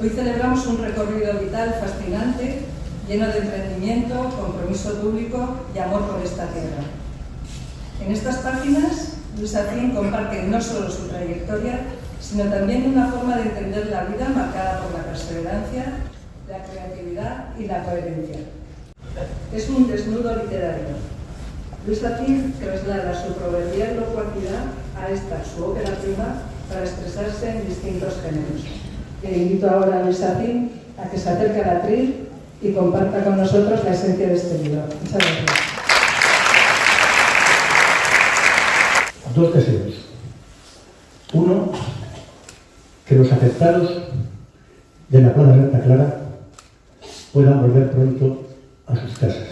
Hoy celebramos un recorrido vital fascinante, lleno de emprendimiento, compromiso público y amor por esta tierra. En estas páginas, Luis Acín comparte no solo su trayectoria, sino también una forma de entender la vida marcada por la perseverancia, la creatividad y la coherencia. Es un desnudo literario. Luis Acín traslada su proverbial locuacidad a esta, su ópera prima, para expresarse en distintos géneros. Le invito ahora a Luis Acín a que se acerque al atril y comparta con nosotros la esencia de este libro. Muchas gracias. Dos deseos. Uno, que los afectados de la Plaza Santa Clara puedan volver pronto a sus casas.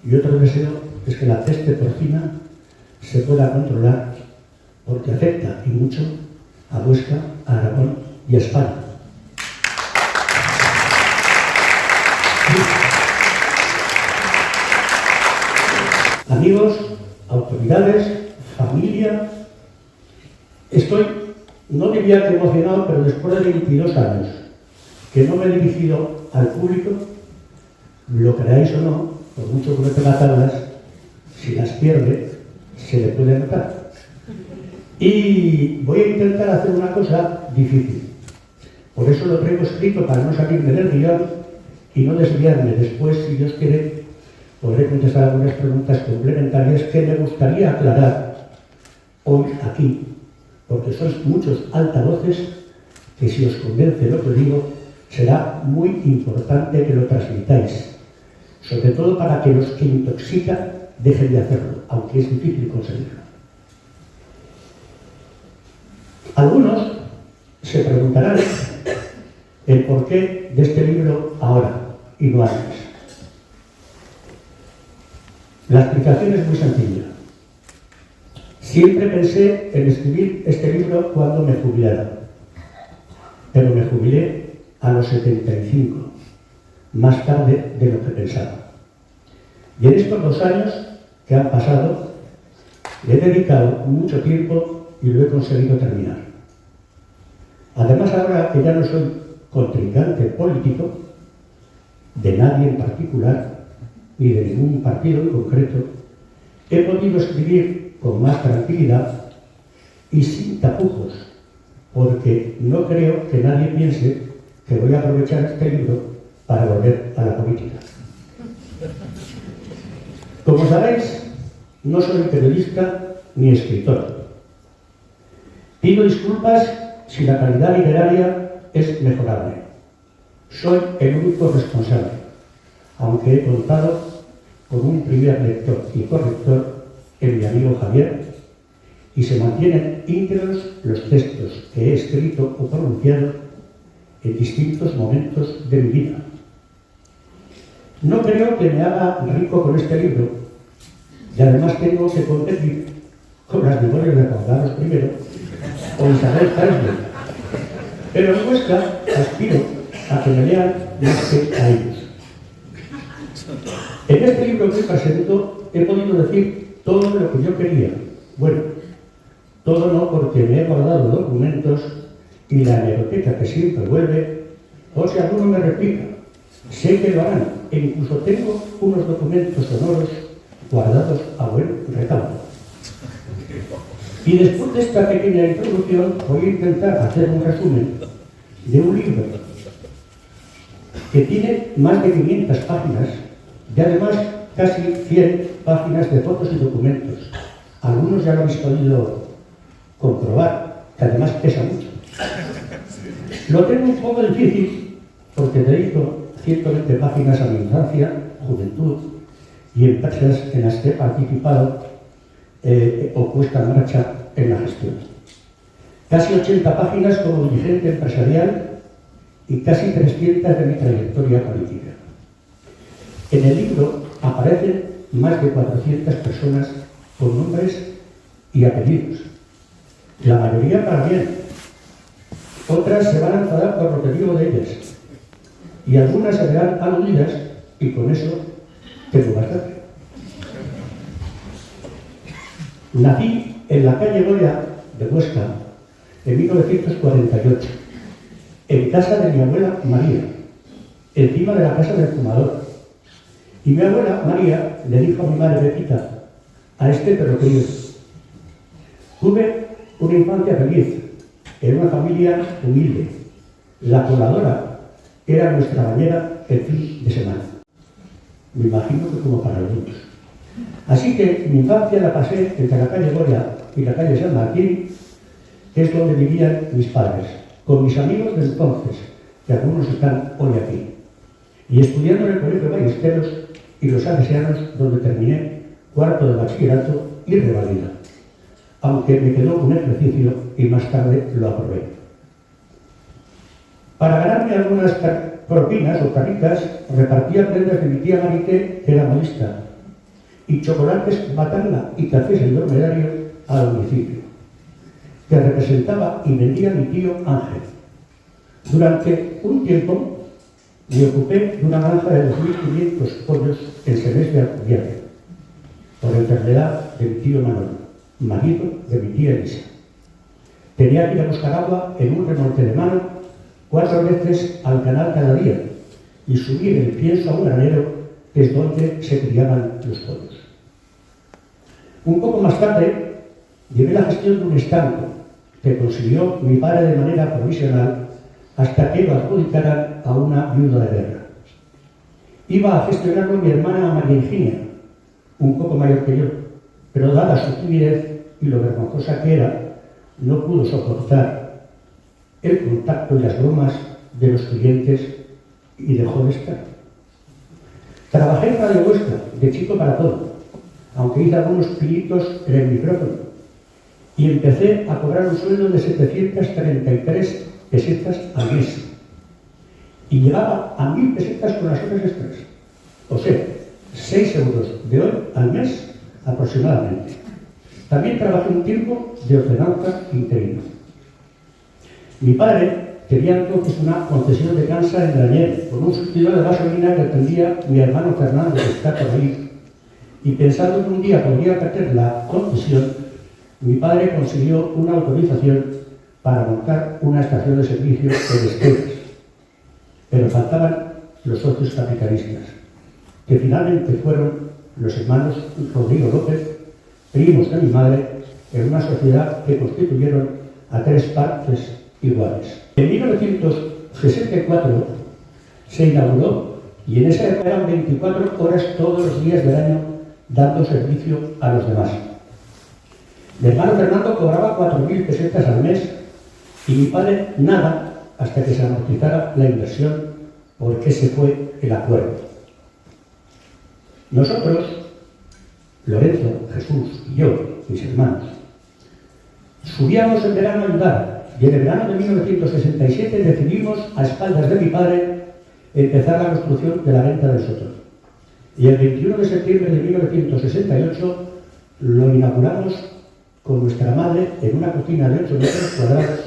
Y otro deseo es que la peste porcina se pueda controlar porque afecta y mucho a Huesca, a Aragón y a España. Amigos, autoridades, familia, estoy, no diría que emocionado, pero después de 22 años que no me he dirigido al público, lo creáis o no, por mucho que me pega tablas, si las pierde, se le puede notar. Y voy a intentar hacer una cosa difícil. Por eso lo traigo escrito para no salirme del guión y no desviarme. Después, si Dios quiere, podré contestar algunas preguntas complementarias que me gustaría aclarar hoy aquí, porque sois muchos altavoces que si os convence lo que digo, será muy importante que lo transmitáis, sobre todo para que los que intoxican dejen de hacerlo, aunque es difícil conseguirlo. Algunos se preguntarán el porqué de este libro ahora y no antes. La explicación es muy sencilla. Siempre pensé en escribir este libro cuando me jubilara, pero me jubilé a los 75, más tarde de lo que pensaba. Y en estos 2 años que han pasado, le he dedicado mucho tiempo y lo he conseguido terminar. Además, ahora que ya no soy contrincante político de nadie en particular, ni de ningún partido en concreto, he podido escribir con más tranquilidad y sin tapujos, porque no creo que nadie piense que voy a aprovechar este libro para volver a la política. Como sabéis, no soy periodista ni escritor. Pido disculpas si la calidad literaria es mejorable. Soy el único responsable, aunque he contado con un primer lector y corrector en mi amigo Javier, y se mantienen íntegros los textos que he escrito o pronunciado en distintos momentos de mi vida. No creo que me haga rico con este libro, y además tengo que competir con las memorias de Juan Carlos I o Isabel Presley. Pero en Huesca aspiro a que me lean más que a ellos. En este libro que presento he podido decir todo lo que yo quería. Bueno, todo no, porque me he guardado documentos y la hemeroteca que siempre vuelve, o si alguno me replica, sé que lo harán, e incluso tengo unos documentos sonoros guardados a buen recaudo. Y después de esta pequeña introducción voy a intentar hacer un resumen de un libro que tiene más de 500 páginas y además casi 100 páginas de fotos y documentos. Algunos ya lo habéis podido comprobar, que además pesa mucho. Lo tengo un poco difícil porque dedico 120 páginas a mi infancia, juventud y empresas en las que he participado o puesta en marcha en la gestión. Casi 80 páginas como dirigente empresarial y casi 300 de mi trayectoria política. En el libro aparecen más de 400 personas con nombres y apellidos. La mayoría para bien. Otras se van a enfadar por lo que digo de ellas. Y algunas se verán aludidas y con eso tengo bastante. Nací en la calle Goya de Huesca en 1948 en casa de mi abuela María, encima de la casa del fumador. Y mi abuela María le dijo a mi madre Pepita, a este perro crío: tuve una infancia feliz, en una familia humilde. La coladora era nuestra bañera el fin de semana. Me imagino que como para algunos. Así que mi infancia la pasé entre la calle Goya y la calle San Martín, que es donde vivían mis padres, con mis amigos de entonces, que algunos están hoy aquí, y estudiando en el Colegio Ballesteros y los Salesianos, donde terminé cuarto de bachillerato y revalida, aunque me quedó un ejercicio y más tarde lo aprobé. Para ganarme algunas propinas o carricas, repartía prendas de mi tía Marité, que era modista, y chocolates Batanga y cafés en dormitorio a domicilio, que representaba y vendía mi tío Ángel. Durante un tiempo me ocupé de una granja de 2.500 pollos en Serés de Alcubierre, por enfermedad de mi tío Manolo, marido de mi tía Elisa. Tenía que ir a buscar agua en un remolque de mano 4 veces al canal cada día y subir el pienso a un granero, que es donde se criaban los pollos. Un poco más tarde llevé la gestión de un estanco que consiguió mi padre de manera provisional hasta que lo adjudicaran a una viuda de guerra. Iba a gestionarlo mi hermana María Ingenia, un poco mayor que yo, pero dada su timidez y lo vergonzosa que era, no pudo soportar el contacto y las bromas de los clientes y dejó de estar. Trabajé en Radio Huesca, de chico para todo, aunque hice algunos pinitos en el micrófono, y empecé a cobrar un sueldo de 733 pesetas al mes, y llegaba a 1.000 pesetas con las horas extras, o sea, 6 euros de hoy al mes aproximadamente. También trabajé un tiempo de ordenanza interino. Mi padre tenía entonces una concesión de cansa en Grañer, con un surtidor de gasolina que atendía mi hermano Fernando, que está por ahí. Y pensando que un día podría perder la concesión, mi padre consiguió una autorización para montar una estación de servicio en Esquelas. Pero faltaban los socios capitalistas, que finalmente fueron los hermanos Rodrigo López, primos de mi madre, en una sociedad que constituyeron a 3 partes iguales. En 1964 se inauguró y en esa época eran 24 horas todos los días del año dando servicio a los demás. Mi hermano Fernando cobraba 4.000 pesetas al mes y mi padre nada hasta que se amortizara la inversión, porque ese fue el acuerdo. Nosotros, Lorenzo, Jesús y yo, mis hermanos, subíamos en verano a ayudar. Y en el verano de 1967 decidimos, a espaldas de mi padre, empezar la construcción de la venta del sotón. Y el 21 de septiembre de 1968 lo inauguramos con nuestra madre en una cocina de 8 metros cuadrados,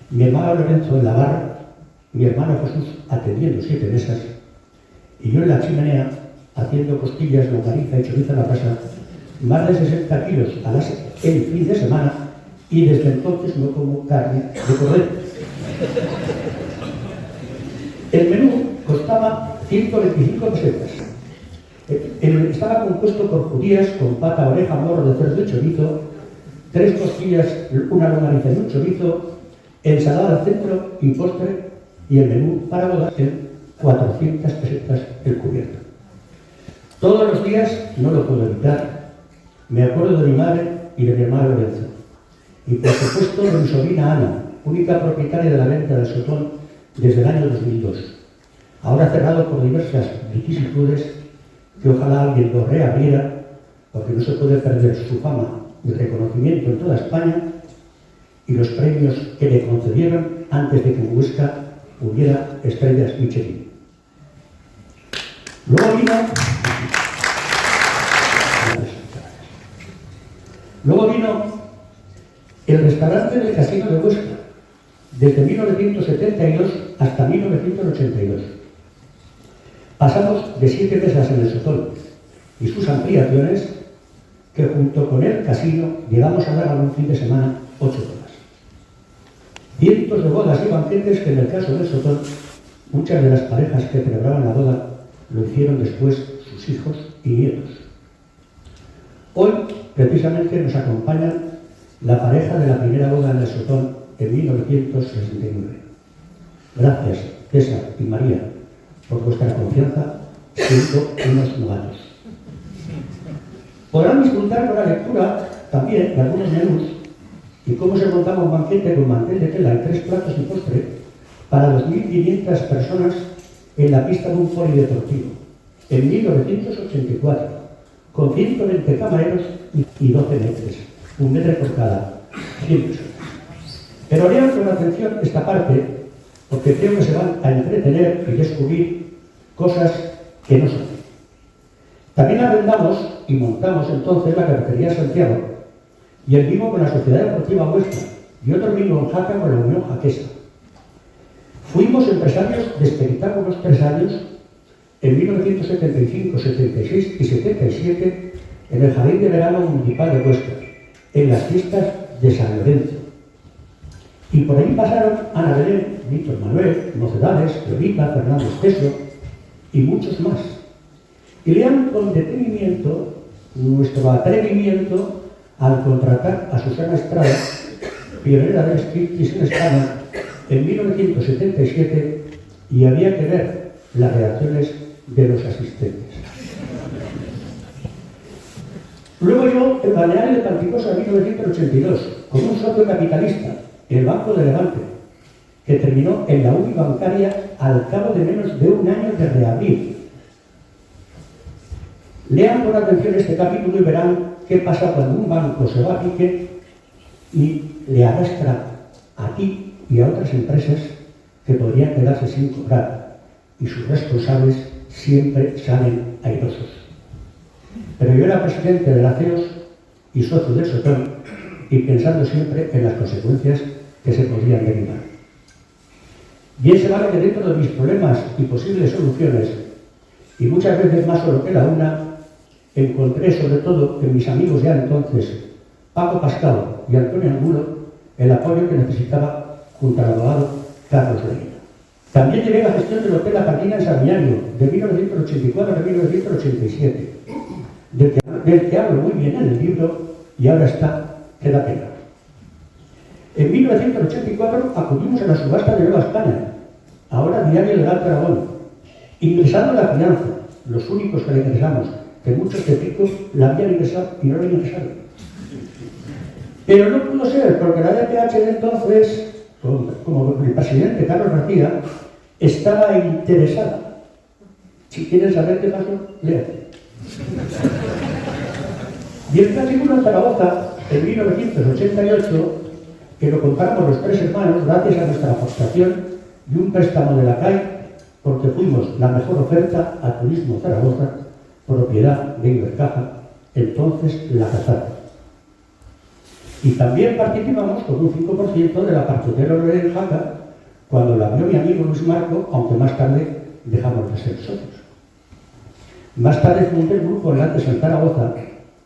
mi hermano Lorenzo en la barra, mi hermano Jesús atendiendo 7 mesas, y yo en la chimenea haciendo costillas, longaniza y chorizo a la brasa, más de 60 kilos el fin de semana, y desde entonces no como carne de cordero. El menú costaba 125 pesetas. Estaba compuesto por judías con pata, oreja, morro de cerdo y chorizo, 3 costillas, una longaniza y un chorizo, ensalada al centro y postre, y el menú para bodas en 400 pesetas el cubierto. Todos los días, no lo puedo evitar, me acuerdo de mi madre y de mi hermano Lorenzo. Y por supuesto de mi sobrina Ana, única propietaria de la venta del sotón desde el año 2002. Ahora cerrado por diversas vicisitudes que ojalá alguien lo reabriera, porque no se puede perder su fama y reconocimiento en toda España y los premios que le concedieron antes de que en Huesca hubiera estrellas Michelin. Luego vino el restaurante del Casino de Huesca, desde 1972 hasta 1982. Pasamos de 7 mesas en el sotón y sus ampliaciones, que junto con el casino llegamos a dar algún fin de semana 8 horas. cientos de bodas y banquetes que en el caso del Sotón, muchas de las parejas que celebraban la boda lo hicieron después sus hijos y nietos. Hoy, precisamente, nos acompaña la pareja de la primera boda en el Sotón en 1969. Gracias, César y María, por vuestra confianza, siendo unos novatos. Podrán disfrutar con la lectura también de algunos menús y cómo se montaba un banquete con mantel de tela y 3 platos y postre para 2.500 personas en la pista de un polideportivo, en 1984, con 120 camareros y 12 metres, 1 metro por cada 100 personas. Pero lean con atención esta parte, porque creo que se van a entretener y descubrir cosas que no son. También arrendamos y montamos entonces la Cafetería Santiago y el mismo con la Sociedad Deportiva Huesca y otro mismo en Jaca con la Unión Jaquesa. Fuimos empresarios de espectáculos 3 años en 1975, 76 y 77 en el Jardín de Verano Municipal de Huesca, en las fiestas de San Lorenzo. Y por ahí pasaron Ana Belén, Víctor Manuel, Mocedades, Lolita, Fernández Peso y muchos más. Y lean con detenimiento nuestro atrevimiento al contratar a Susana Estrada, pionera del striptease en España, en 1977, y había que ver las reacciones de los asistentes. Luego llegó el balneario de Panticosa en 1982, con un socio capitalista, el Banco de Levante, que terminó en la UBI bancaria al cabo de menos de 1 año de reabrir. Lean con atención este capítulo y verán qué pasa cuando un banco se va a pique y le arrastra a ti y a otras empresas que podrían quedarse sin cobrar, y sus responsables siempre salen airosos. Pero yo era presidente de la CEOS y socio del Sotón, y pensando siempre en las consecuencias que se podrían derivar. Bien se vale que dentro de mis problemas y posibles soluciones, y muchas veces más solo que la una, encontré sobre todo en mis amigos ya entonces, Paco Pascal y Antonio Angulo, el apoyo que necesitaba junto al abogado Carlos Leguina. También llevé la gestión del Hotel La Cantina en San Miaño, de 1984 a 1987, del que hablo muy bien en el libro y ahora está, que da pena. En 1984 acudimos a la subasta de Nueva España, ahora Diario del Alto Aragón, ingresando la finanza, los únicos que le ingresamos, que muchos de Pico la habían ingresado y no la habían ingresado. Pero no pudo ser, porque la DPH de entonces, como el presidente Carlos García, estaba interesada. Si quieren saber qué pasó, lean. Y el clásico en Zaragoza, en 1988, que lo compramos los 3 hermanos gracias a nuestra aportación y un préstamo de la CAI, porque fuimos la mejor oferta a Turismo Zaragoza, propiedad de Ibercaja, entonces La Cazada. Y también participamos con un 5% de la Parcotero de Jaca, cuando la vio mi amigo Luis Marco, aunque más tarde dejamos de ser socios. Más tarde fundé el grupo Enlaces en Zaragoza,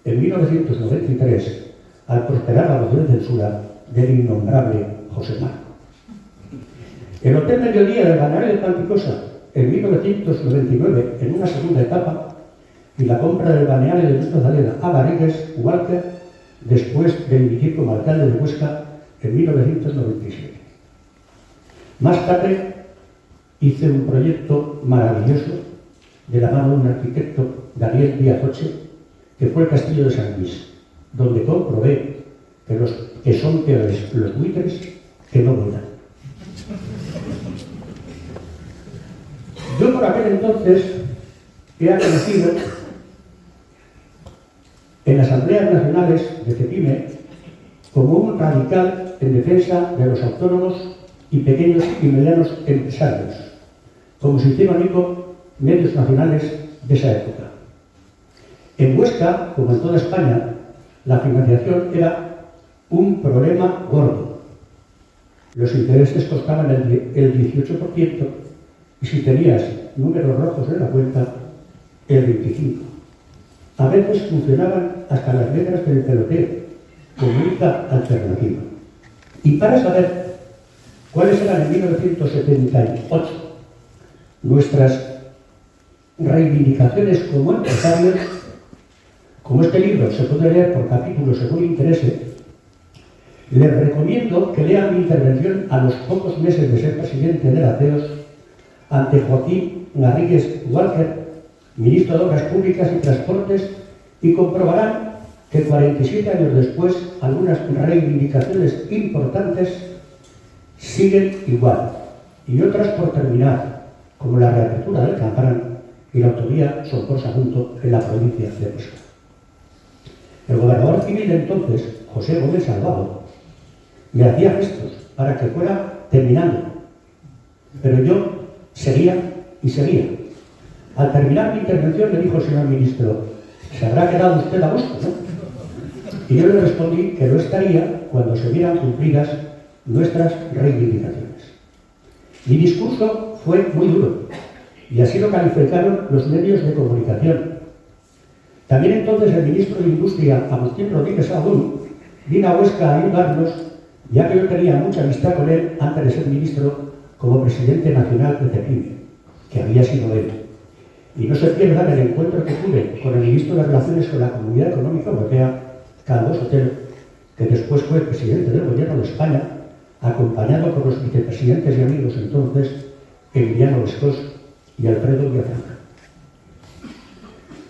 en 1993, al prosperar la moción de censura del innombrable José Marco. El Hotel Mediodía del balneario de Panticosa, en 1999, en una segunda etapa, y la compra del balneario de Luis Magdalena a Garrigues, Walker, después de emitir como alcalde de Huesca en 1997. Más tarde hice un proyecto maravilloso de la mano de un arquitecto, Daniel Díaz Oche, que fue el Castillo de San Luis, donde comprobé que son peores los buitres que no vuelan. Yo por aquel entonces he conocido en las asambleas nacionales de CEPIME como un radical en defensa de los autónomos y pequeños y medianos empresarios, como se hicieron eco medios nacionales de esa época. En Huesca, como en toda España, la financiación era un problema gordo. Los intereses costaban el 18% y si tenías números rojos en la cuenta, el 25%. A veces funcionaban hasta las letras del peloteo, como única alternativa. Y para saber ¿Cuáles eran en 1978 nuestras reivindicaciones como empresarios? Como este libro se puede leer por capítulos según interese, les recomiendo que lean mi intervención a los pocos meses de ser presidente de la CEOS ante Joaquín Garrigues Walker, ministro de Obras Públicas y Transportes, y comprobarán que 47 años después algunas reivindicaciones importantes siguen igual, y otras por terminar, como la reapertura del Canfranc y la autovía Sopor-Sagunto en la provincia de Huesca. El gobernador civil de entonces, José Gómez Salvado, me hacía gestos para que fuera terminando, pero yo seguía y seguía. Al terminar mi intervención me dijo el señor ministro: ¿se habrá quedado usted a gusto, no? Y yo le respondí que no estaría cuando se vieran cumplidas nuestras reivindicaciones. Mi discurso fue muy duro, y así lo calificaron los medios de comunicación. También entonces el ministro de Industria, Agustín Rodríguez Agún, vino a Huesca a ayudarnos, ya que yo tenía mucha amistad con él antes de ser ministro como presidente nacional de CEPIME, que había sido él. Y no se pierdan el encuentro que tuve con el ministro de Relaciones con la Comunidad Económica Europea, Carlos Otero, que después fue presidente del Gobierno de España, acompañado por los vicepresidentes y amigos entonces, Emiliano Lescos y Alfredo Villafranca.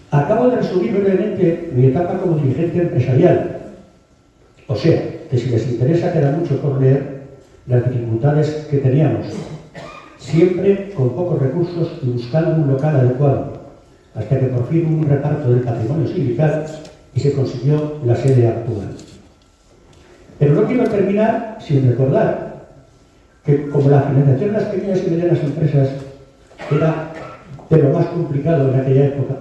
Acabo de resumir brevemente mi etapa como dirigente empresarial. O sea, que si les interesa queda mucho por leer las dificultades que teníamos, siempre con pocos recursos y buscando un local adecuado, hasta que por fin hubo un reparto del patrimonio sindical y se consiguió la sede actual. Pero no quiero terminar sin recordar que, como la financiación de las pequeñas y medianas empresas era de lo más complicado en aquella época,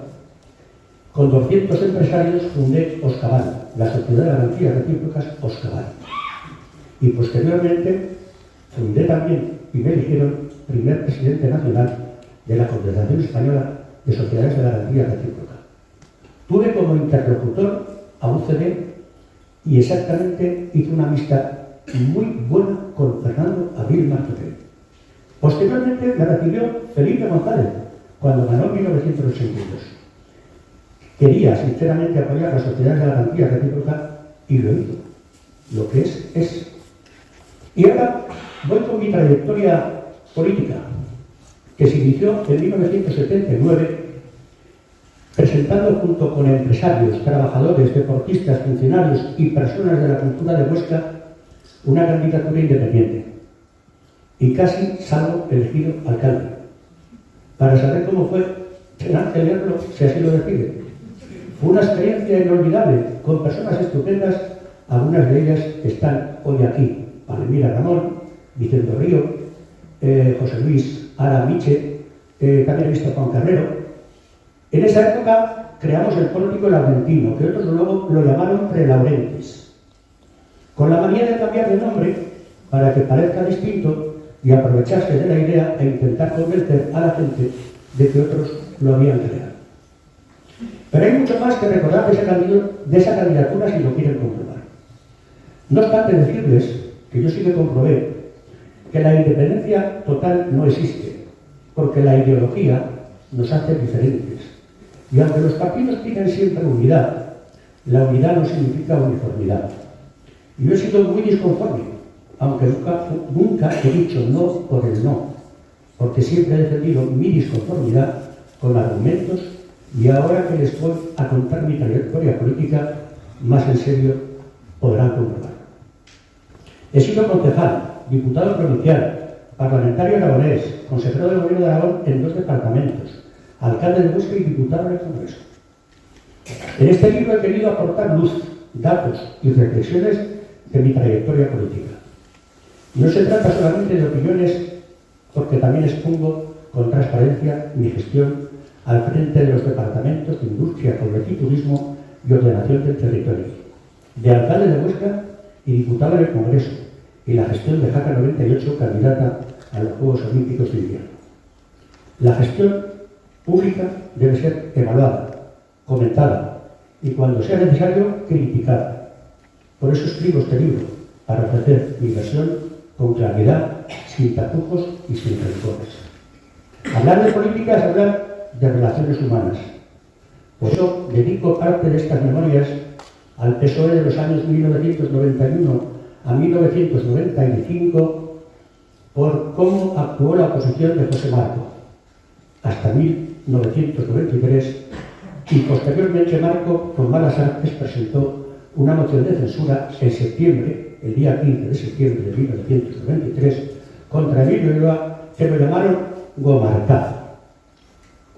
con 200 empresarios fundé Oscaval, la Sociedad de Garantías Recíprocas Oscaval. Y posteriormente fundé también, y me eligieron primer presidente nacional de la Confederación Española de Sociedades de Garantía Recíproca. Tuve como interlocutor a UCD y exactamente hice una amistad muy buena con Fernando Abril Martorell. Posteriormente me recibió Felipe González cuando ganó en 1982. Quería sinceramente apoyar las sociedades de garantía recíproca y lo hizo. Lo que es. Y ahora voy con mi trayectoria política, que se inició en 1979, presentando junto con empresarios, trabajadores, deportistas, funcionarios y personas de la cultura de Huesca una candidatura independiente. Y casi salgo elegido alcalde. Para saber cómo fue, tendrán que leerlo si así lo decide. Fue una experiencia inolvidable, con personas estupendas, algunas de ellas están hoy aquí. Palmira Ramón, Vicente Río, José Luis Ara Miche, también he visto a Juan Carrero. En esa época creamos el Pórtico Laurentino, que otros luego lo llamaron Prelaurentes, con la manía de cambiar de nombre para que parezca distinto y aprovecharse de la idea e intentar convencer a la gente de que otros lo habían creado. Pero hay mucho más que recordar de esa candidatura si lo quieren comprobar. No obstante decirles que yo sí que comprobé que la independencia total no existe, porque la ideología nos hace diferentes. Y aunque los partidos piden siempre unidad, la unidad no significa uniformidad. Y yo he sido muy disconforme, aunque nunca he dicho no por el no, porque siempre he defendido mi disconformidad con argumentos, y ahora que les voy a contar mi trayectoria política, más en serio podrán comprobar. He sido concejal, diputado provincial, parlamentario aragonés, consejero del Gobierno de Aragón en 2 departamentos, alcalde de Huesca y diputado del Congreso. En este libro he querido aportar luz, datos y reflexiones de mi trayectoria política. No se trata solamente de opiniones, porque también expongo con transparencia mi gestión al frente de los departamentos de Industria, Comercio y Turismo y Ordenación del Territorio, de alcalde de Huesca y diputado en el Congreso, y la gestión de Jaca 98, candidata a los Juegos Olímpicos de Invierno. La gestión pública debe ser evaluada, comentada y, cuando sea necesario, criticada. Por eso escribo este libro, para ofrecer mi versión con claridad sin tapujos y sin rencores. Hablar de política es hablar de relaciones humanas. Por eso dedico parte de estas memorias al PSOE de los años 1991 a 1995 por cómo actuó la oposición de José Marco, hasta 1993, y posteriormente Marco, con malas artes, presentó una moción de censura en septiembre, el día 15 de septiembre de 1993, contra Emilio Ulloa, que lo llamaron gomarcazo.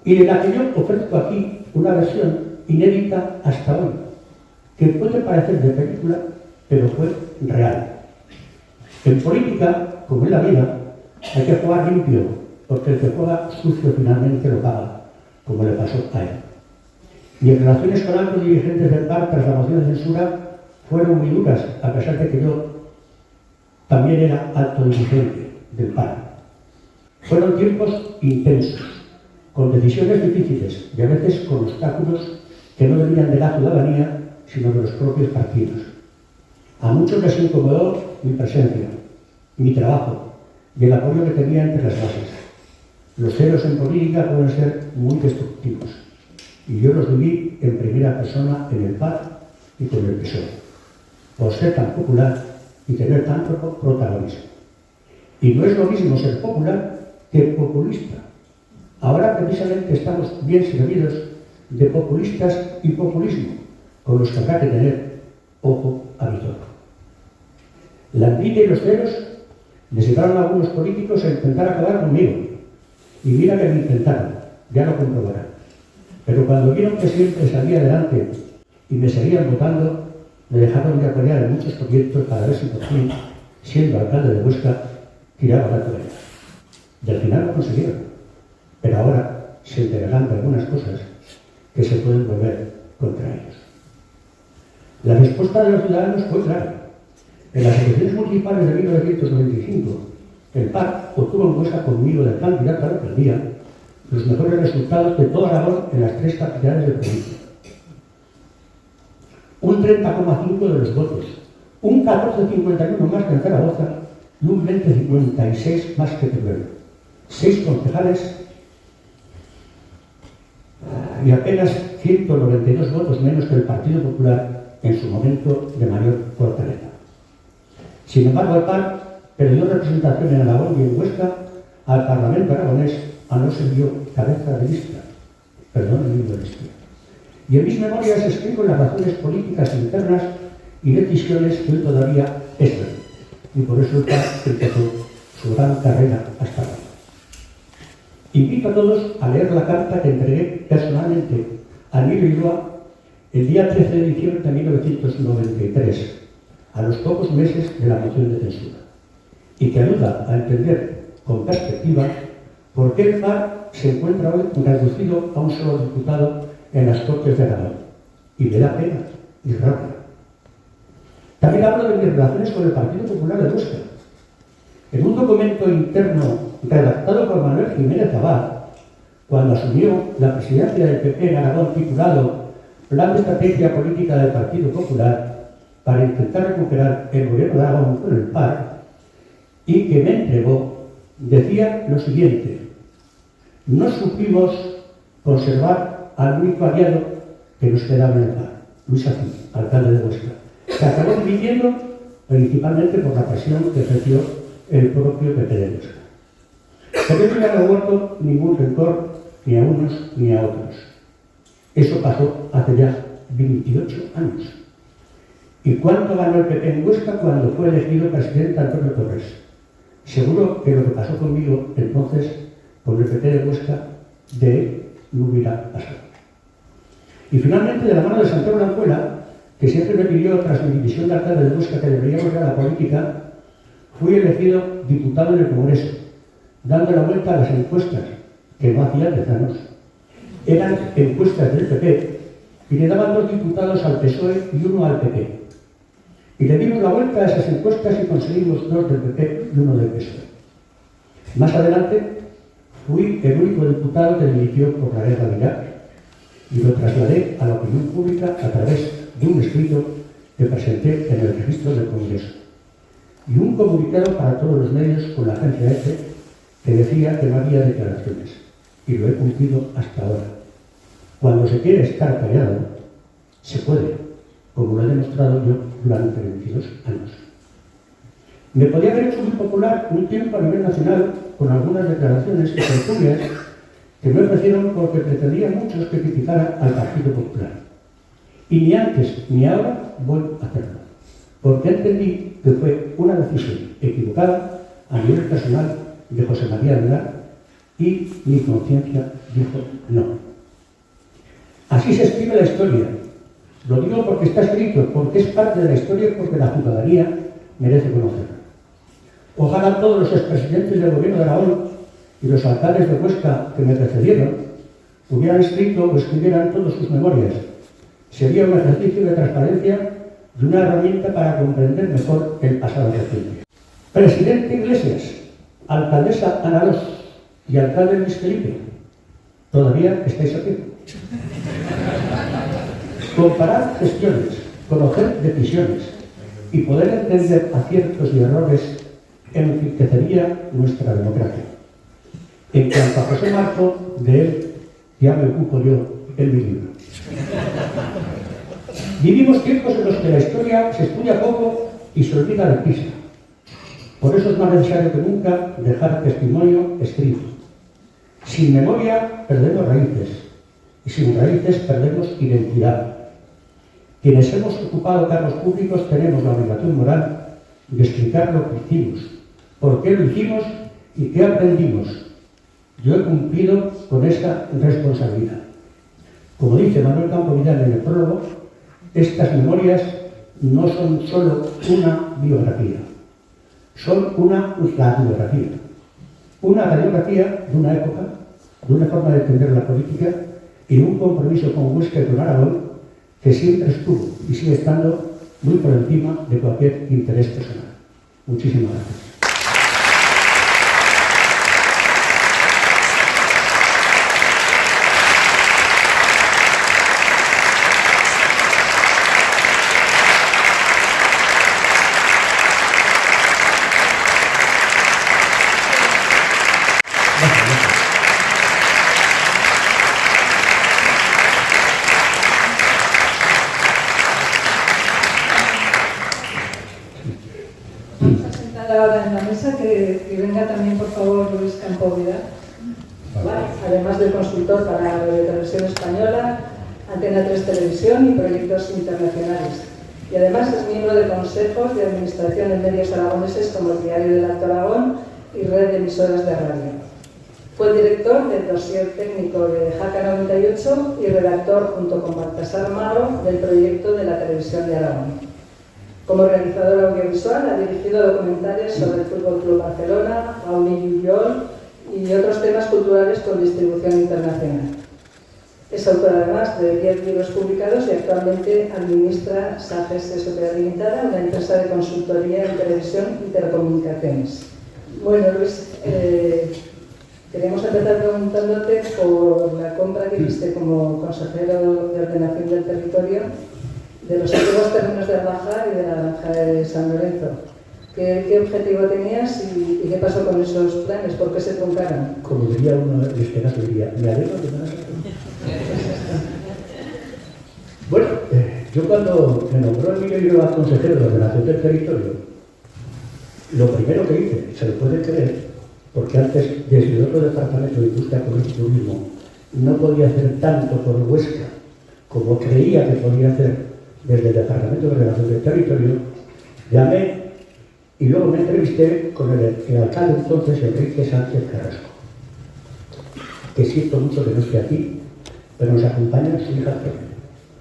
Y de la que yo ofrezco aquí una versión inédita hasta hoy, que puede parecer de película, pero fue real. En política, como en la vida, hay que jugar limpio, porque el que juega sucio finalmente lo paga, como le pasó a él. Y en relaciones con altos dirigentes del PAR tras la moción de censura fueron muy duras, a pesar de que yo también era alto dirigente del PAR. Fueron tiempos intensos, con decisiones difíciles y a veces con obstáculos que no venían de la ciudadanía, sino de los propios partidos. A muchos les incomodó mi presencia, mi trabajo y el apoyo que tenía entre las bases. Los celos en política pueden ser muy destructivos y yo los viví en primera persona en el PAR y con el PSOE, por ser tan popular y tener tanto protagonismo. Y no es lo mismo ser popular que populista. Ahora precisamente estamos bien servidos de populistas y populismo, con los que habrá que tener ojo a visor. La envidia y los celos les llevaron a algunos políticos a intentar acabar conmigo. Y mira que lo intentaron, ya lo comprobarán. Pero cuando vieron que siempre salía adelante y me seguían votando, me dejaron de apoyar en muchos proyectos para ver si por fin, siendo alcalde de Huesca, tiraba la toalla. Y al final lo consiguieron. Pero ahora se enterarán de algunas cosas que se pueden volver contra ellos. La respuesta de los ciudadanos fue clara. En las elecciones municipales de 1995, el PAR obtuvo en Huesca conmigo de candidato a la alcaldía los mejores resultados de toda Aragón en las 3 capitales de provincia. Un 30,5% de los votos, un 14,51% más que en Zaragoza y un 20,56% más que Teruel. 6 concejales y apenas 192 votos menos que el Partido Popular en su momento de mayor fortaleza. Sin embargo, el PAR perdió representación en Aragón y en Huesca al Parlamento aragonés a no ser yo cabeza de lista. Perdón el libro de lista. Y en mis memorias explico las razones políticas internas y decisiones que hoy todavía es verdad. Y por eso el PAR empezó su gran carrera hasta ahora. Invito a todos a leer la carta que entregué personalmente a Emilio Ulloa el día 13 de diciembre de 1993, a los pocos meses de la moción de censura, y que ayuda a entender con perspectiva por qué el PAR se encuentra hoy reducido a un solo diputado en las Cortes de Aragón. Y me da pena y rabia. También hablo de mis relaciones con el Partido Popular de Huesca. En un documento interno redactado por Manuel Jiménez Abad, cuando asumió la presidencia del PP en Aragón, titulado Plan de Estrategia Política del Partido Popular para intentar recuperar el gobierno de Aragón con el PAR, y que me entregó, decía lo siguiente: no supimos conservar al único aliado que nos quedaba en el PAR, Luis Azcún, alcalde de Huesca, que acabó dividiendo principalmente por la presión que ejerció el propio PP de Huesca. Pero yo ya no he guardo ningún rencor ni a unos ni a otros. Eso pasó hace ya 28 años. ¿Y cuánto ganó el PP en Huesca cuando fue elegido presidente Antonio Torres? Seguro que lo que pasó conmigo entonces, con el PP de Huesca, de él no hubiera pasado. Y finalmente, de la mano de Santiago Lanzuela, que siempre me pidió, tras mi división de alcalde de Huesca, que debería volver a la política, fui elegido diputado en el Congreso, dando la vuelta a las encuestas, que no hacía Tezanos. Eran encuestas del PP, y le daban 2 diputados al PSOE y 1 al PP. Y le dimos la vuelta a esas encuestas y conseguimos 2 del PP y 1 del PSOE. Más adelante, fui el único diputado que dimitió por la guerra de Irak, y lo trasladé a la opinión pública a través de un escrito que presenté en el registro del Congreso. y un comunicado para todos los medios con la agencia EFE que decía que no había declaraciones, y lo he cumplido hasta ahora. Cuando se quiere estar callado, se puede, como lo he demostrado yo durante 22 años. Me podía haber hecho muy popular un tiempo a nivel nacional con algunas declaraciones y tertulias que me ofrecieron porque pretendían muchos que criticaran al Partido Popular. Y ni antes ni ahora voy a hacerlo, porque entendí que fue una decisión equivocada a nivel personal de José María Aguilar y mi conciencia dijo no. Así se escribe la historia. Lo digo porque está escrito, porque es parte de la historia, porque la ciudadanía merece conocerla. Ojalá todos los expresidentes del gobierno de Aragón y los alcaldes de Huesca que me precedieron hubieran escrito o escribieran todas sus memorias. Sería un ejercicio de transparencia y una herramienta para comprender mejor el pasado reciente. Presidente Iglesias, alcaldesa Ana Ros y alcalde Luis Felipe, todavía estáis aquí. Comparar gestiones, conocer decisiones y poder entender aciertos y errores enriquecería nuestra democracia. En cuanto a José Marco, de él ya me ocupo yo en mi libro. Vivimos tiempos en los que la historia se estudia poco y se olvida deprisa. Por eso es más necesario que nunca dejar testimonio escrito. Sin memoria perdemos raíces y sin raíces perdemos identidad. Quienes hemos ocupado cargos públicos tenemos la obligación moral de explicar lo que hicimos, por qué lo hicimos y qué aprendimos. Yo he cumplido con esa responsabilidad. Como dice Manuel Campo Vidal en el prólogo, estas memorias no son solo una biografía, son una radiografía. Una radiografía de una época, de una forma de entender la política y de un compromiso con Huesca y con Aragón que siempre estuvo y sigue estando muy por encima de cualquier interés personal. Muchísimas gracias. Ahora en la mesa que venga también por favor Luis Campo Vidal, además del consultor para la televisión española, Antena 3 Televisión y proyectos internacionales, y además es miembro de consejos de administración en medios aragoneses como el Diario del Alto Aragón y red de emisoras de radio. Fue director del dossier técnico de Jaca 98 y redactor junto con Baltasar Maro del proyecto de la televisión de Aragón. Como realizador audiovisual ha dirigido documentales sobre el Fútbol Club Barcelona, Auni Llullol y otros temas culturales con distribución internacional. Es autor además de 10 libros publicados y actualmente administra Sages S.p.A. Limitada, una empresa de consultoría en televisión y telecomunicaciones. Bueno, Luis, queríamos empezar preguntándote por la compra que hiciste como consejero de ordenación del territorio de los antiguos terrenos de Albajar y de la Granja de San Lorenzo. ¿Qué objetivo tenías y qué pasó con esos planes? ¿Por qué se truncaron? Como diría uno de este caso, diría, me alegro de nada. Bueno, yo cuando me nombró el ministro consejero de ordenación del territorio, lo primero que hice, se lo puede creer, porque antes desde otro departamento de Industria, Comercio y Turismo no podía hacer tanto por Huesca como creía que podía hacer desde el Departamento de Ordenación del Territorio, llamé y luego me entrevisté con el alcalde entonces, Enrique Sánchez Carrasco, que siento mucho que no esté aquí, pero nos acompaña su hija Celia.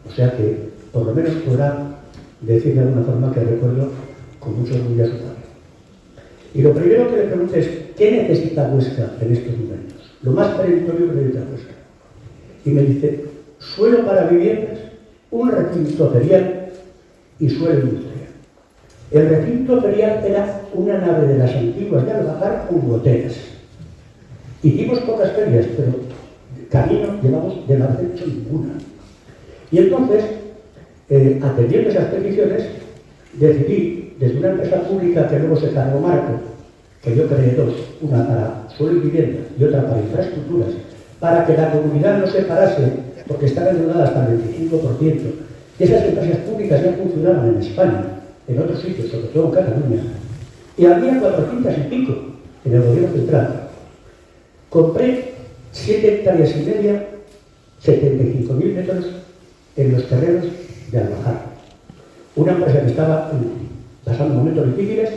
O sea que, por lo menos podrá decir de alguna forma que recuerdo con mucho orgullo a su padre. Y lo primero que le pregunté es, ¿qué necesita Huesca en estos momentos? Lo más perentorio que necesita Huesca. Y me dice, suelo para viviendas, un recinto ferial y suelo industrial. El recinto ferial era una nave de las antiguas de Albajar con botellas. Hicimos pocas ferias, pero camino llevamos de no haber hecho ninguna. Y entonces, atendiendo esas peticiones, decidí, desde una empresa pública que luego se cargó Marco, que yo creé dos, una para suelo y vivienda y otra para infraestructuras, para que la comunidad no se parase, porque estaba endeudada hasta el 25%. Y esas empresas públicas ya funcionaban en España, en otros sitios, sobre todo en Cataluña. Y había 400 y pico en el gobierno central. Compré 7,5 hectáreas, 75.000 metros en los terrenos de Albajar. Una empresa que estaba pasando momentos difíciles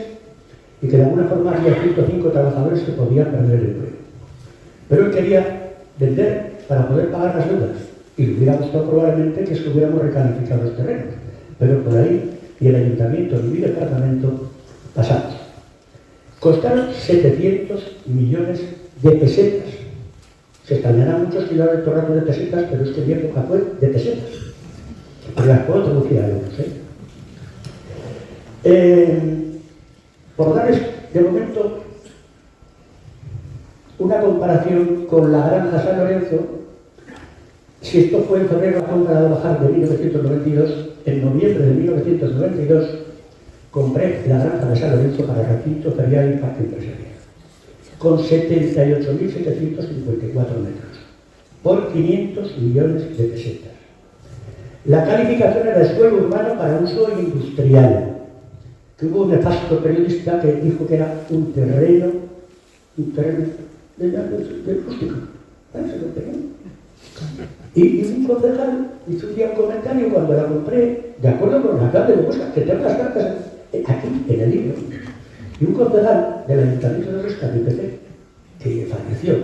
y que de alguna forma había 105 trabajadores que podían perder el empleo. Pero él quería vender para poder pagar las deudas y le hubiera gustado probablemente que estuviéramos recalificando los terrenos. Pero por ahí, y el ayuntamiento y mi departamento pasamos. Costaron 700 millones de pesetas. Se extrañarán muchos que yo hablo todo el rato de pesetas, pero es que mi época fue de pesetas. Pero las puedo traducir a euros, por darles de momento una comparación con la granja San Lorenzo, si esto fue en febrero la compra de Bajar de 1992, en noviembre de 1992 compré la granja de San Lorenzo para recinto ferial y parque empresarial, con 78.754 metros, por 500 millones de pesetas. La calificación era de suelo urbano para uso industrial, que hubo un nefasto periodista que dijo que era un terreno de rústico. Y un concejal hizo un comentario cuando la compré, de acuerdo con la alcalde de Huesca, que tengo las cartas aquí, en el libro. Y un concejal del Ayuntamiento de Huesca, del PP, que falleció,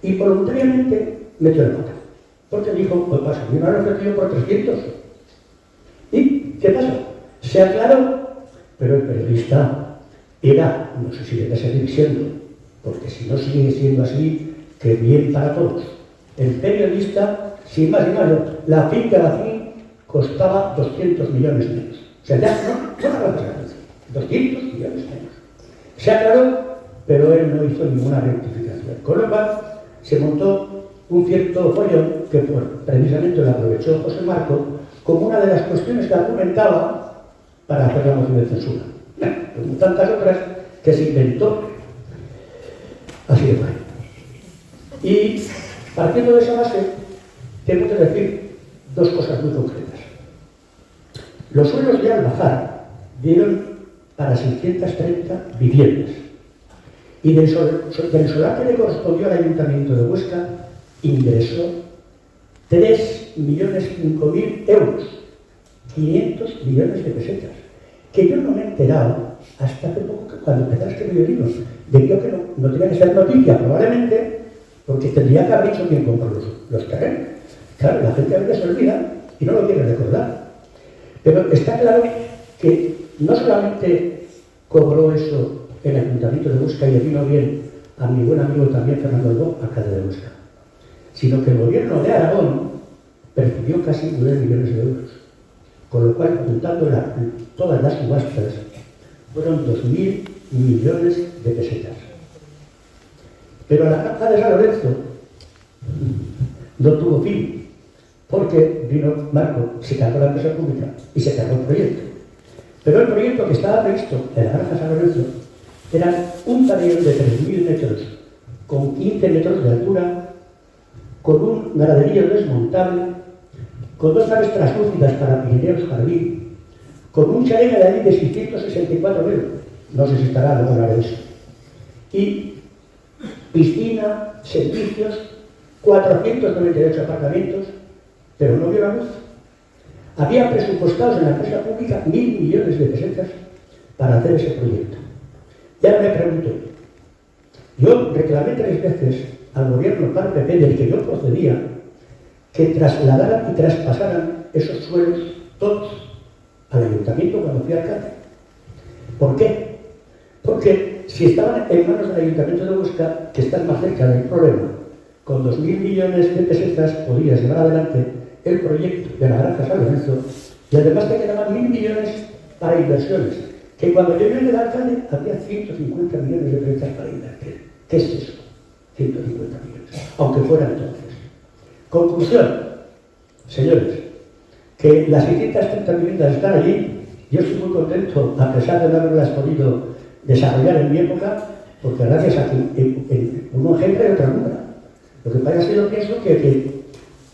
y voluntariamente metió la pata. Porque dijo, pues pasa, yo me lo he ofrecido por 300. ¿Y qué pasa? Se aclaró, pero el periodista era, no sé si debe seguir siendo, porque si no sigue siendo así, que bien para todos. El periodista, sin más ni más, la finca de la fin costaba 200 millones menos. O sea, ya no la cosa, 200 millones menos. Se aclaró, pero él no hizo ninguna rectificación. Con lo cual, se montó un cierto follón que precisamente lo aprovechó José Marco como una de las cuestiones que argumentaba para hacer la moción de censura. Como tantas otras que se inventó así de mal. Y partiendo de esa base, tengo que decir dos cosas muy concretas. Los suelos de Albajar dieron para 630 viviendas. Y del solar que le correspondió al Ayuntamiento de Huesca, ingresó 3.005.000 euros, 500 millones de pesetas, que yo no me he enterado hasta hace poco, cuando empecé a escribir el libro. Debió que no tenía que ser noticia, probablemente, porque tendría que haber dicho quién compró los terrenos. Claro, la gente a veces se olvida y no lo quiere recordar. Pero está claro que no solamente cobró eso el Ayuntamiento de Huesca y le vino bien a mi buen amigo también Fernando Albó, alcalde de Huesca, sino que el gobierno de Aragón percibió casi 9 millones de euros. Con lo cual, juntando todas las subastas, fueron 2.000 millones de pesetas. Pero la granja de San Lorenzo no tuvo fin, porque vino Marco, se cargó la empresa pública y se cargó el proyecto. Pero el proyecto que estaba previsto en la granja San Lorenzo era un pabellón de 3.000 metros, con 15 metros de altura, con un ganaderío desmontable, con 2 naves translúcidas para Pirineos Jardín, con un chalet de allí de 664 metros, no sé si estará luego la de eso, y piscina, servicios, 498 apartamentos, pero no vio la luz. Había presupuestados en la empresa pública 1.000 millones de pesetas para hacer ese proyecto. Y ahora me pregunto, yo reclamé 3 veces al gobierno para el PP del que yo procedía que trasladaran y traspasaran esos suelos todos al ayuntamiento cuando fui alcalde. ¿Por qué? Porque si estaban en manos del Ayuntamiento de Huesca, que están más cerca del problema, con 2.000 millones de pesetas podías llevar adelante el proyecto de la granja San Lorenzo, y además te quedaban 1.000 millones para inversiones, que cuando yo llegué de alcalde había 150 millones de pesetas para invertir. ¿Qué es eso? 150 millones, aunque fuera entonces. Conclusión, señores, que las 630 viviendas están allí yo estoy muy contento, a pesar de no haberlas podido desarrollar en mi época, porque gracias a que uno ejemplo y otra nunca. Lo que pasa es que yo pienso que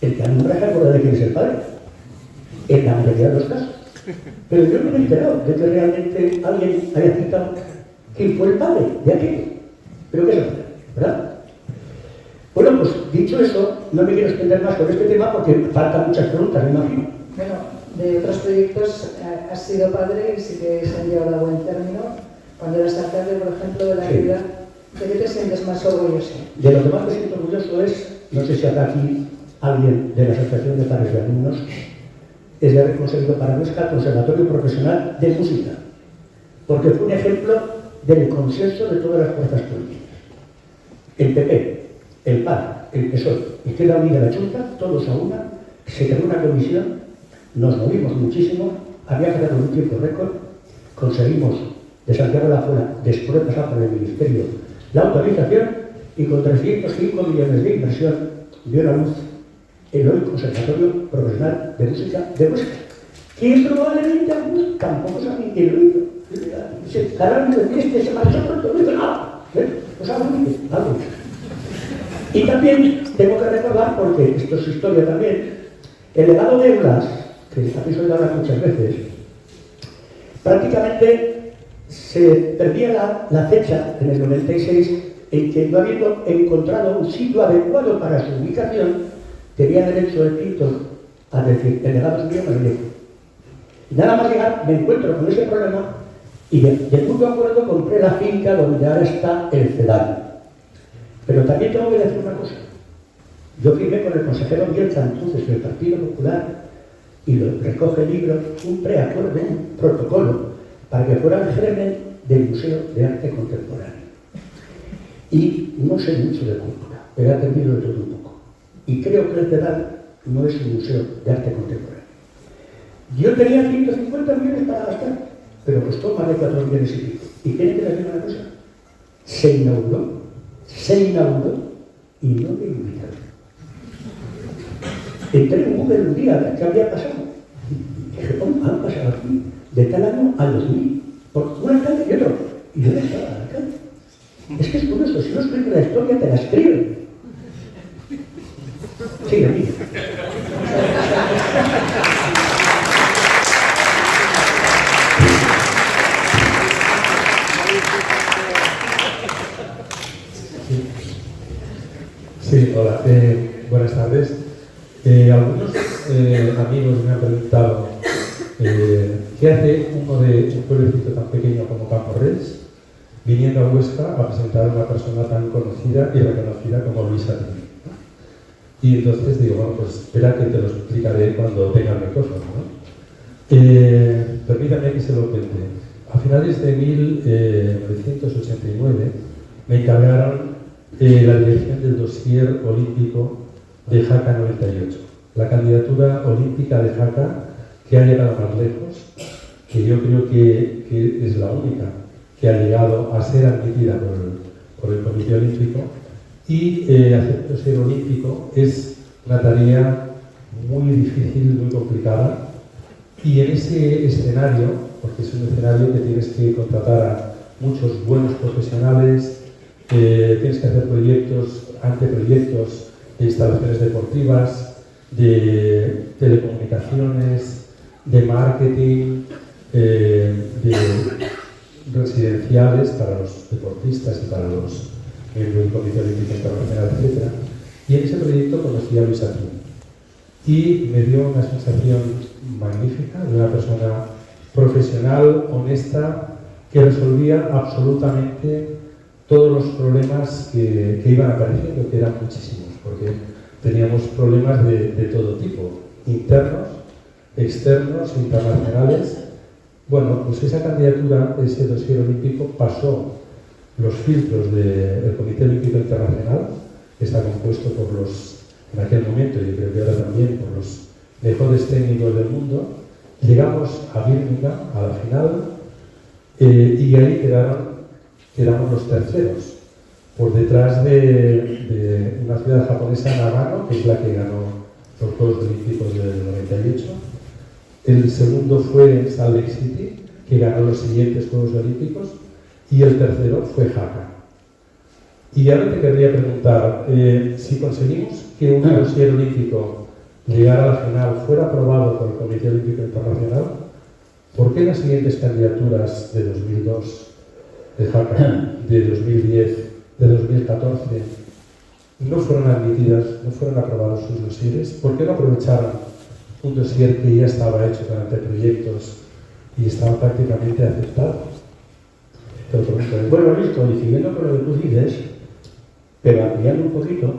el que alumbra se acuerda de quién es el padre, en la mayoría de los casos. Pero yo no me he enterado de que realmente alguien haya citado quién fue el padre de aquello. Pero ¿qué es eso? ¿Verdad? Bueno, pues dicho eso, no me quiero extender más con este tema porque faltan muchas preguntas, me imagino. Bueno, de otros proyectos has sido padre y sí que se han llevado a buen término. Cuando eras alcalde, por ejemplo, de la ciudad, ¿de qué te sientes más orgulloso? De lo que más me siento orgulloso es, no sé si habrá aquí alguien de la Asociación de Padres de Alumnos, es de haber conseguido para Huesca el Conservatorio Profesional de Música, porque fue un ejemplo del consenso de todas las fuerzas políticas. El PP, el PAN, el PSOE, Izquierda Unida y la Junta, todos a una, se creó una comisión, nos movimos muchísimo, había quedado un tiempo récord, conseguimos de Santiago de la Fuera, después de pasar por el Ministerio, la autorización y con 305 millones de inversión dio la luz el hoy Conservatorio Profesional de Música de Huesca, que probablemente algunos tampoco saben quién lo hizo. Se cagaron de fiesta y se marchó pronto, no hizo nada. Pues algo. Y también tengo que recordar, porque esto es historia también, el legado de Blas, que aquí suele hablar muchas veces, prácticamente se perdía la fecha en el 96 en que, no habiendo encontrado un sitio adecuado para su ubicación, tenía derecho el pintor a decir, el legado es mío, me lo dejo. Y nada más llegar, me encuentro con ese problema y de mutuo acuerdo compré la finca donde ahora está el CEDAR. Pero también tengo que decir una cosa. Yo firmé con el consejero Bielsa, entonces, del Partido Popular, y lo recoge el libro, un preacuerdo, un protocolo, para que fuera el germen del Museo de Arte Contemporáneo. Y no sé mucho de cultura, pero he aprendido de todo un poco. Y creo que el CEDAR no es un museo de arte contemporáneo. Yo tenía 150 millones para gastar, pero costó más de 4 millones y pico. ¿Y quieren que les diga una cosa? Se inauguró y no me invitaron. Entré en Google un día a ver qué había pasado. Y dije, han pasado aquí de tal año al 2000, por un alcalde y otro. Y yo no estaba al alcalde. Es que es curioso, si no escribes la historia, te la escriben. Sí, de mí. Sí, hola, buenas tardes. Algunos amigos me han preguntado ¿qué hace uno de un pueblecito tan pequeño como Camporrels viniendo a Huesca a presentar a una persona tan conocida y reconocida como Luis Satín? Y entonces digo, bueno, pues espera que te lo explicaré cuando tenga el micrófono, ¿no? Permítame que se lo cuente. A finales de 1989 me encargaron la dirección del dossier olímpico de Jaca 98, la candidatura olímpica de Jaca que ha llegado más lejos, que yo creo que es la única que ha llegado a ser admitida por el Comité Olímpico, y hacer un dossier olímpico es una tarea muy difícil, muy complicada, y en ese escenario, porque es un escenario que tienes que contratar a muchos buenos profesionales, tienes que hacer anteproyectos de instalaciones deportivas, de telecomunicaciones, de marketing, de residenciales para los deportistas y para los miembros del Comité Olímpico Internacional, etc. Y en ese proyecto conocí a Luis Satín y me dio una sensación magnífica de una persona profesional, honesta, que resolvía absolutamente todos los problemas que iban apareciendo, que eran muchísimos, porque teníamos problemas de todo tipo, internos, externos, internacionales. Bueno, pues esa candidatura, ese dossier olímpico, pasó los filtros del Comité Olímpico Internacional, que está compuesto por en aquel momento, y creo que ahora también, por los mejores técnicos del mundo. Llegamos a Birmingham, a la final, y ahí quedamos los terceros, por detrás de una ciudad japonesa, Nagano, que es la que ganó los Juegos Olímpicos del 98. El segundo fue Salt Lake City, que ganó los siguientes Juegos Olímpicos, y el tercero fue Jaca. Y ahora te querría preguntar, si conseguimos que un dossier olímpico llegara a la final, fuera aprobado por el Comité Olímpico Internacional, ¿por qué las siguientes candidaturas de 2002, de Jaca, de 2010, de 2014, no fueron admitidas, no fueron aprobados sus dosieres? ¿Por qué no aprovecharon un dossier que ya estaba hecho con anteproyectos y estaba prácticamente aceptado? Bueno, Luis, coincidiendo con lo que tú dices, pero ampliando un poquito,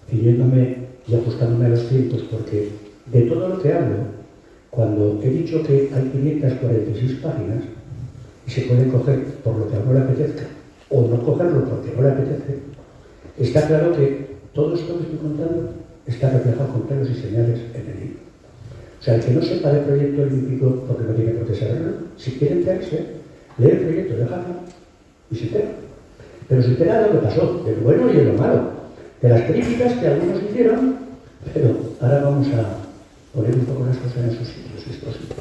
siguiéndome y ajustándome a los tiempos, porque de todo lo que hablo, cuando he dicho que hay 546 páginas y se pueden coger por lo que a uno le apetezca o no cogerlo porque no le apetece, está claro que todo esto que estoy contando está reflejado con pelos y señales en el libro. O sea, el que no sepa del proyecto olímpico, porque no tiene por qué saberlo, si quiere enterarse, lee el proyecto de Jaca y se entera. Pero se entera de lo que pasó, de lo bueno y de lo malo, de las críticas que algunos hicieron, pero ahora vamos a poner un poco las cosas en sus sitios, si es posible.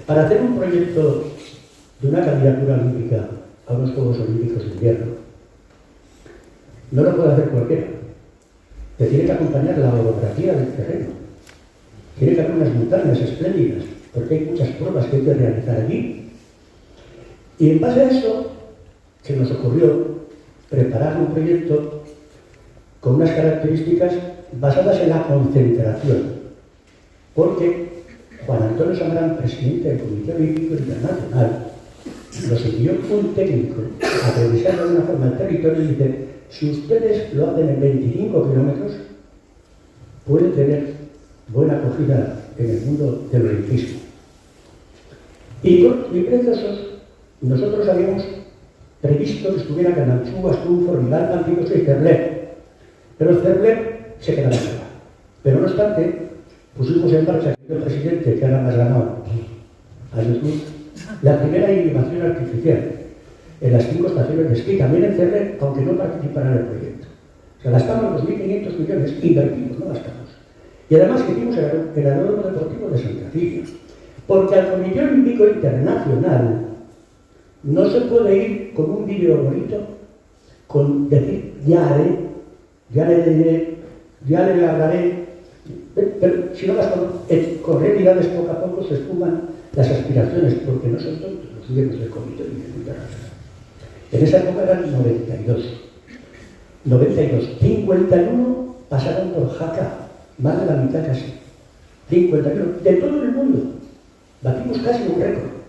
Para hacer un proyecto de una candidatura olímpica a unos Juegos Olímpicos de invierno, no lo puede hacer cualquiera. Te tiene que acompañar la orografía del terreno. Tiene que haber unas montañas espléndidas, porque hay muchas pruebas que hay que realizar allí. Y en base a eso, se nos ocurrió preparar un proyecto con unas características basadas en la concentración, porque Juan Antonio Samarán, presidente del Comité Olímpico Internacional, nos envió un técnico a revisar de alguna forma el territorio y dice: si ustedes lo hacen en 25 kilómetros, pueden tener buena acogida en el mundo del olimpismo. Y preciosos, nosotros habíamos previsto que estuviera Cananchú, Astúriz, Rigal, Antiguos y Cerler. Pero Cerler se quedaba fuera. Pero no obstante, pusimos en marcha, el presidente, que ahora me ha ganado años luz, la primera innovación artificial en las 5 estaciones de esquí, también en Cerler, aunque no participara en el proyecto. O sea, gastamos 2.500 millones, invertimos, no gastamos. Y además que hicimos el aeródromo deportivo de Santa Cecilia. Porque al Comité Olímpico Internacional no se puede ir con un vídeo bonito, con decir ya le diré, ya le hablaré, pero si no las con realidades poco a poco se esfuman las aspiraciones, porque no son tontos los miembros del Comité Olímpico Internacional. En esa época eran 92, 51 pasaron por Jaca, más de la mitad casi, 51, de todo el mundo, batimos casi un récord.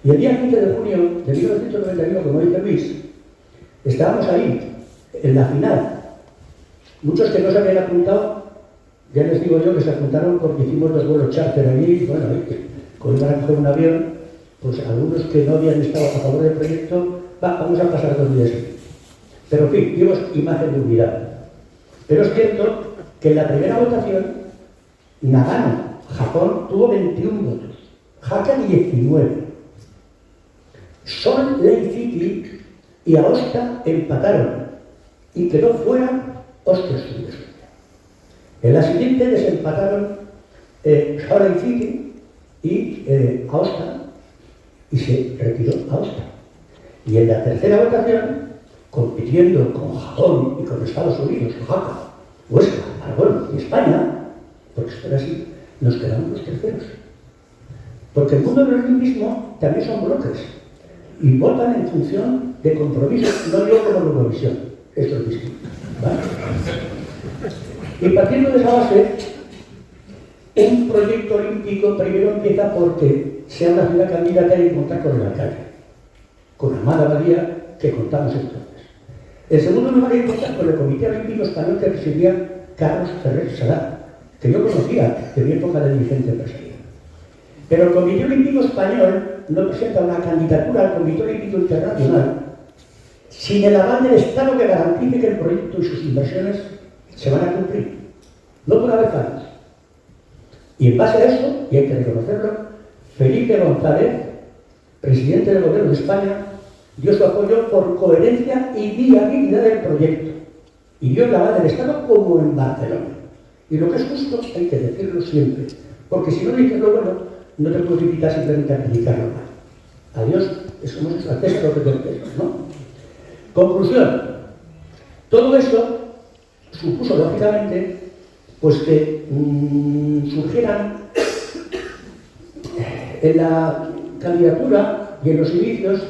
Y el día 15 de junio de 1991, como dice Luis, estábamos ahí, en la final. Muchos que no se habían apuntado, ya les digo yo que se apuntaron porque hicimos 2 vuelos charter allí, bueno, con un avión, pues algunos que no habían estado a favor del proyecto, vamos a pasar 2 días aquí. Pero en fin, dimos imagen de unidad. Pero es cierto que en la primera votación, Nagano, Japón, tuvo 21 votos, Jaca 19. Salt Lake City y Aosta empataron y quedó fuera Austria. En la siguiente desempataron Salt Lake City y Aosta y se retiró Aosta. Y en la tercera votación, compitiendo con Japón y con Estados Unidos, Jaca, Huesca, Aragón y España, porque esto era así, nos quedamos los terceros. Porque el mundo del olimpismo también son bloques. Y votan en función de compromiso, no digo como la Eurovisión, esto es distinto, ¿vale? Y partiendo de esa base, un proyecto olímpico primero empieza porque sea una ciudad candidata y contar con el alcalde, con Amada Badía, que contamos entonces. En segundo lugar, hay que contar con el Comité Olímpico Español que presidía Carlos Ferrer Sadá, que yo conocía de mi época de dirigente empresarial. Pero el Comité Olímpico Español no presenta una candidatura al Comité Olímpico Internacional sin el aval del Estado que garantice que el proyecto y sus inversiones se van a cumplir. No puede haber fallas. Y en base a eso, y hay que reconocerlo, Felipe González, presidente del Gobierno de España, dio su apoyo por coherencia y viabilidad del proyecto. Y dio el aval del Estado como en Barcelona. Y lo que es justo hay que decirlo siempre, porque si no dices lo bueno, no te puedo invitar simplemente a criticarlo más. Adiós, somos estrategas lo que tenemos, ¿no? Conclusión. Todo eso supuso, lógicamente, pues que surgieran en la candidatura y en los inicios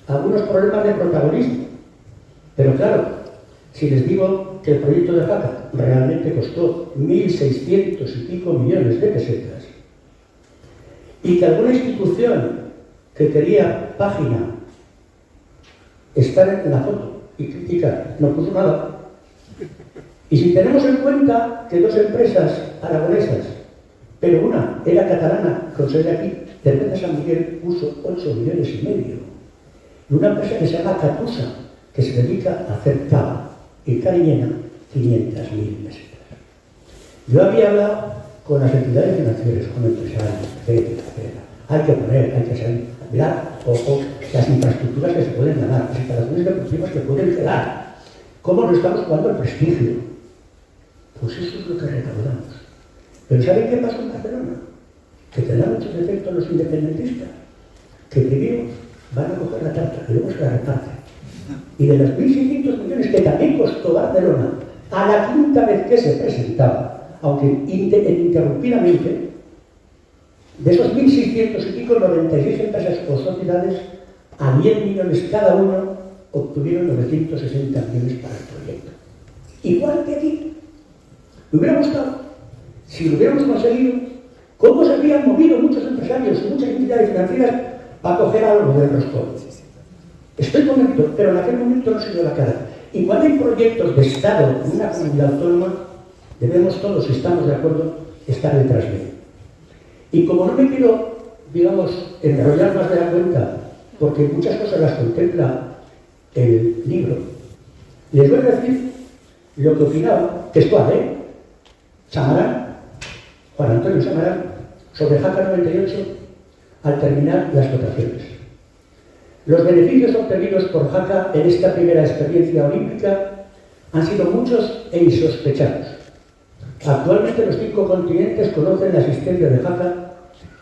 algunos problemas de protagonismo. Pero claro, si les digo que el proyecto de Jaca realmente costó 1.600 y pico millones de pesetas y que alguna institución que quería página estar en la foto y criticar no puso nada, y si tenemos en cuenta que dos empresas aragonesas, pero una era catalana con sede aquí, Cerveza San Miguel puso 8,5 millones, y una empresa que se llama Catusa, que se dedica a hacer cava y cariñena, 500.000 pesetas. Yo había hablado con las entidades financieras, con empresarios, etcétera. Hay que poner, hay que saber, mirar, ojo, las infraestructuras que se pueden ganar, las instalaciones deportivas que pueden quedar. ¿Cómo nos estamos jugando el prestigio? Pues eso es lo que recaudamos. Pero ¿saben qué pasó en Barcelona? Que tendrán muchos defectos los independentistas, que primero van a coger la tarta y luego se la reparten. Y de los 1.600 millones que también costó Barcelona, a la quinta vez que se presentaba, aunque ininterrumpidamente, de esos 1.600 y pico, 96 empresas o sociedades, a 10 millones cada uno, obtuvieron 960 millones para el proyecto. Igual que aquí. Me hubiera gustado, si lo hubiéramos conseguido, cómo se habrían movido muchos empresarios y muchas entidades financieras para coger algo del roscón. Estoy convencido, pero en aquel momento no se dio la cara. Y cuando hay proyectos de Estado en una comunidad autónoma, debemos todos, si estamos de acuerdo, estar detrás de él. Y como no me quiero, digamos, enrollar más de la cuenta, porque muchas cosas las contempla el libro, les voy a decir lo que opinaba, textual, Chamarán, Juan Antonio Chamarán, sobre Jaca 98 al terminar las votaciones. Los beneficios obtenidos por Jaca en esta primera experiencia olímpica han sido muchos e insospechados. Actualmente los 5 continentes conocen la existencia de Jaca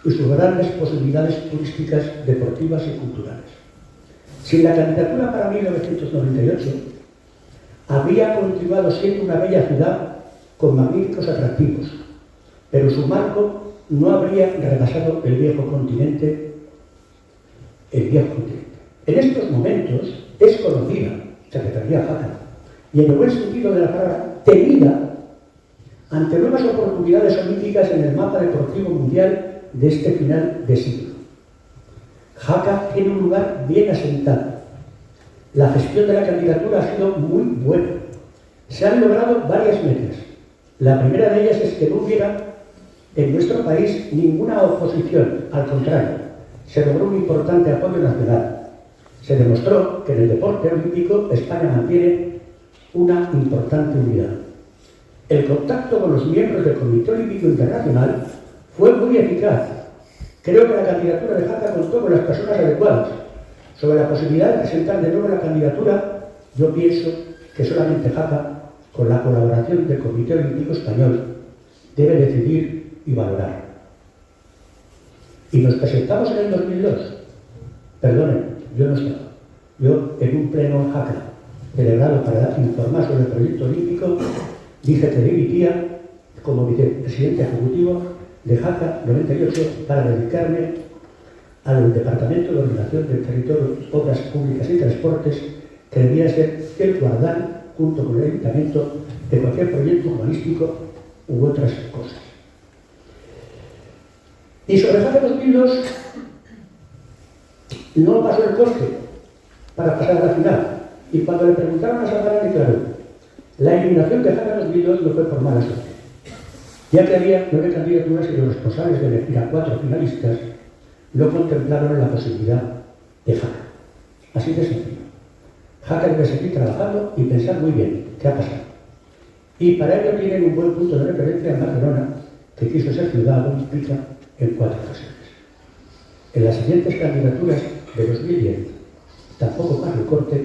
y sus grandes posibilidades turísticas, deportivas y culturales. Sin la candidatura para 1998, habría continuado siendo una bella ciudad con magníficos atractivos, pero su marco no habría rebasado el viejo continente. En estos momentos es conocida, Secretaría Jaca, y en el buen sentido de la palabra, temida ante nuevas oportunidades olímpicas en el mapa deportivo mundial de este final de siglo. Jaca tiene un lugar bien asentado. La gestión de la candidatura ha sido muy buena. Se han logrado varias metas. La primera de ellas es que no hubiera en nuestro país ninguna oposición, al contrario, se logró un importante apoyo nacional. Se demostró que en el deporte olímpico España mantiene una importante unidad. El contacto con los miembros del Comité Olímpico Internacional fue muy eficaz. Creo que la candidatura de Jaca contó con las personas adecuadas. Sobre la posibilidad de presentar de nuevo la candidatura, yo pienso que solamente Jaca, con la colaboración del Comité Olímpico Español, debe decidir y valorar. Y nos presentamos en el 2002. Perdonen, yo no estaba. Yo, en un pleno en Jaca, celebrado para informar sobre el proyecto olímpico, dije que dimitía como vicepresidente ejecutivo de Jaca 98 para dedicarme al Departamento de Ordenación del Territorio, Obras Públicas y Transportes, que debía ser el guardián, junto con el Ayuntamiento, de cualquier proyecto urbanístico u otras cosas. Y sobre Jaca 2002 no pasó el coste para pasar a la final. Y cuando le preguntaron a Chamarán, declaró: la eliminación de Jaca 2002 no fue por mala suerte, ya que había 9 candidaturas y los responsables de elegir a 4 finalistas no contemplaron la posibilidad de Jaca. Así de sencillo. Jaca debe seguir trabajando y pensar muy bien qué ha pasado. Y para ello tienen un buen punto de referencia en Barcelona, que quiso ser ciudad olímpica en 4 ocasiones. En las siguientes candidaturas de 2010 tampoco pasó el corte,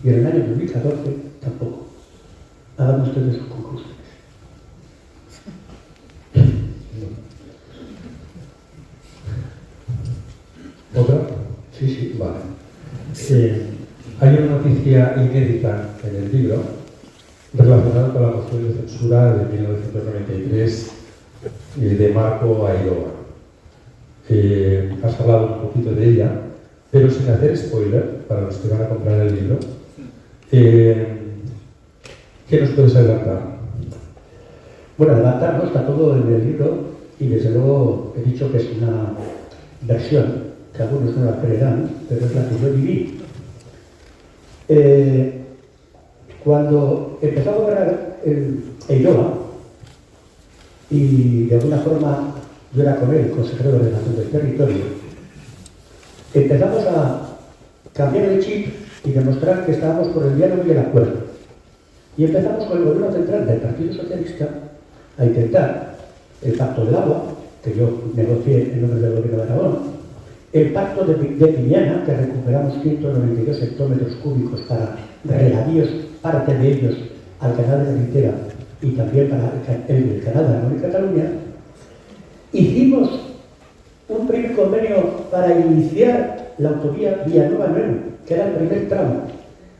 y en el año 2014 tampoco. Hagan ustedes sus conclusiones. Hay una noticia inédita en el libro relacionada con la moción de censura de 1993 de Marco Airoa. Has hablado un poquito de ella, pero sin hacer spoiler para los que van a comprar el libro. ¿Qué nos puedes adelantar? Bueno, adelantar no está todo en el libro y desde luego he dicho que es una versión que algunos no la creerán, pero es la que yo viví. Cuando empezó a gobernar el Eiroa, y de alguna forma yo era con él, consejero de Ordenación del Territorio, empezamos a cambiar de chip y demostrar que estábamos por el diálogo y el acuerdo. Y empezamos con el gobierno central del Partido Socialista a intentar el pacto del agua, que yo negocié en nombre del gobierno de Aragón, el pacto de Piñana, que recuperamos 192 hectómetros cúbicos para regadíos, parte de ellos al canal de la Litera y también para el canal de Aragón y Cataluña. Hicimos un primer convenio para iniciar la autovía Villanueva-Nuevo, que era el primer tramo,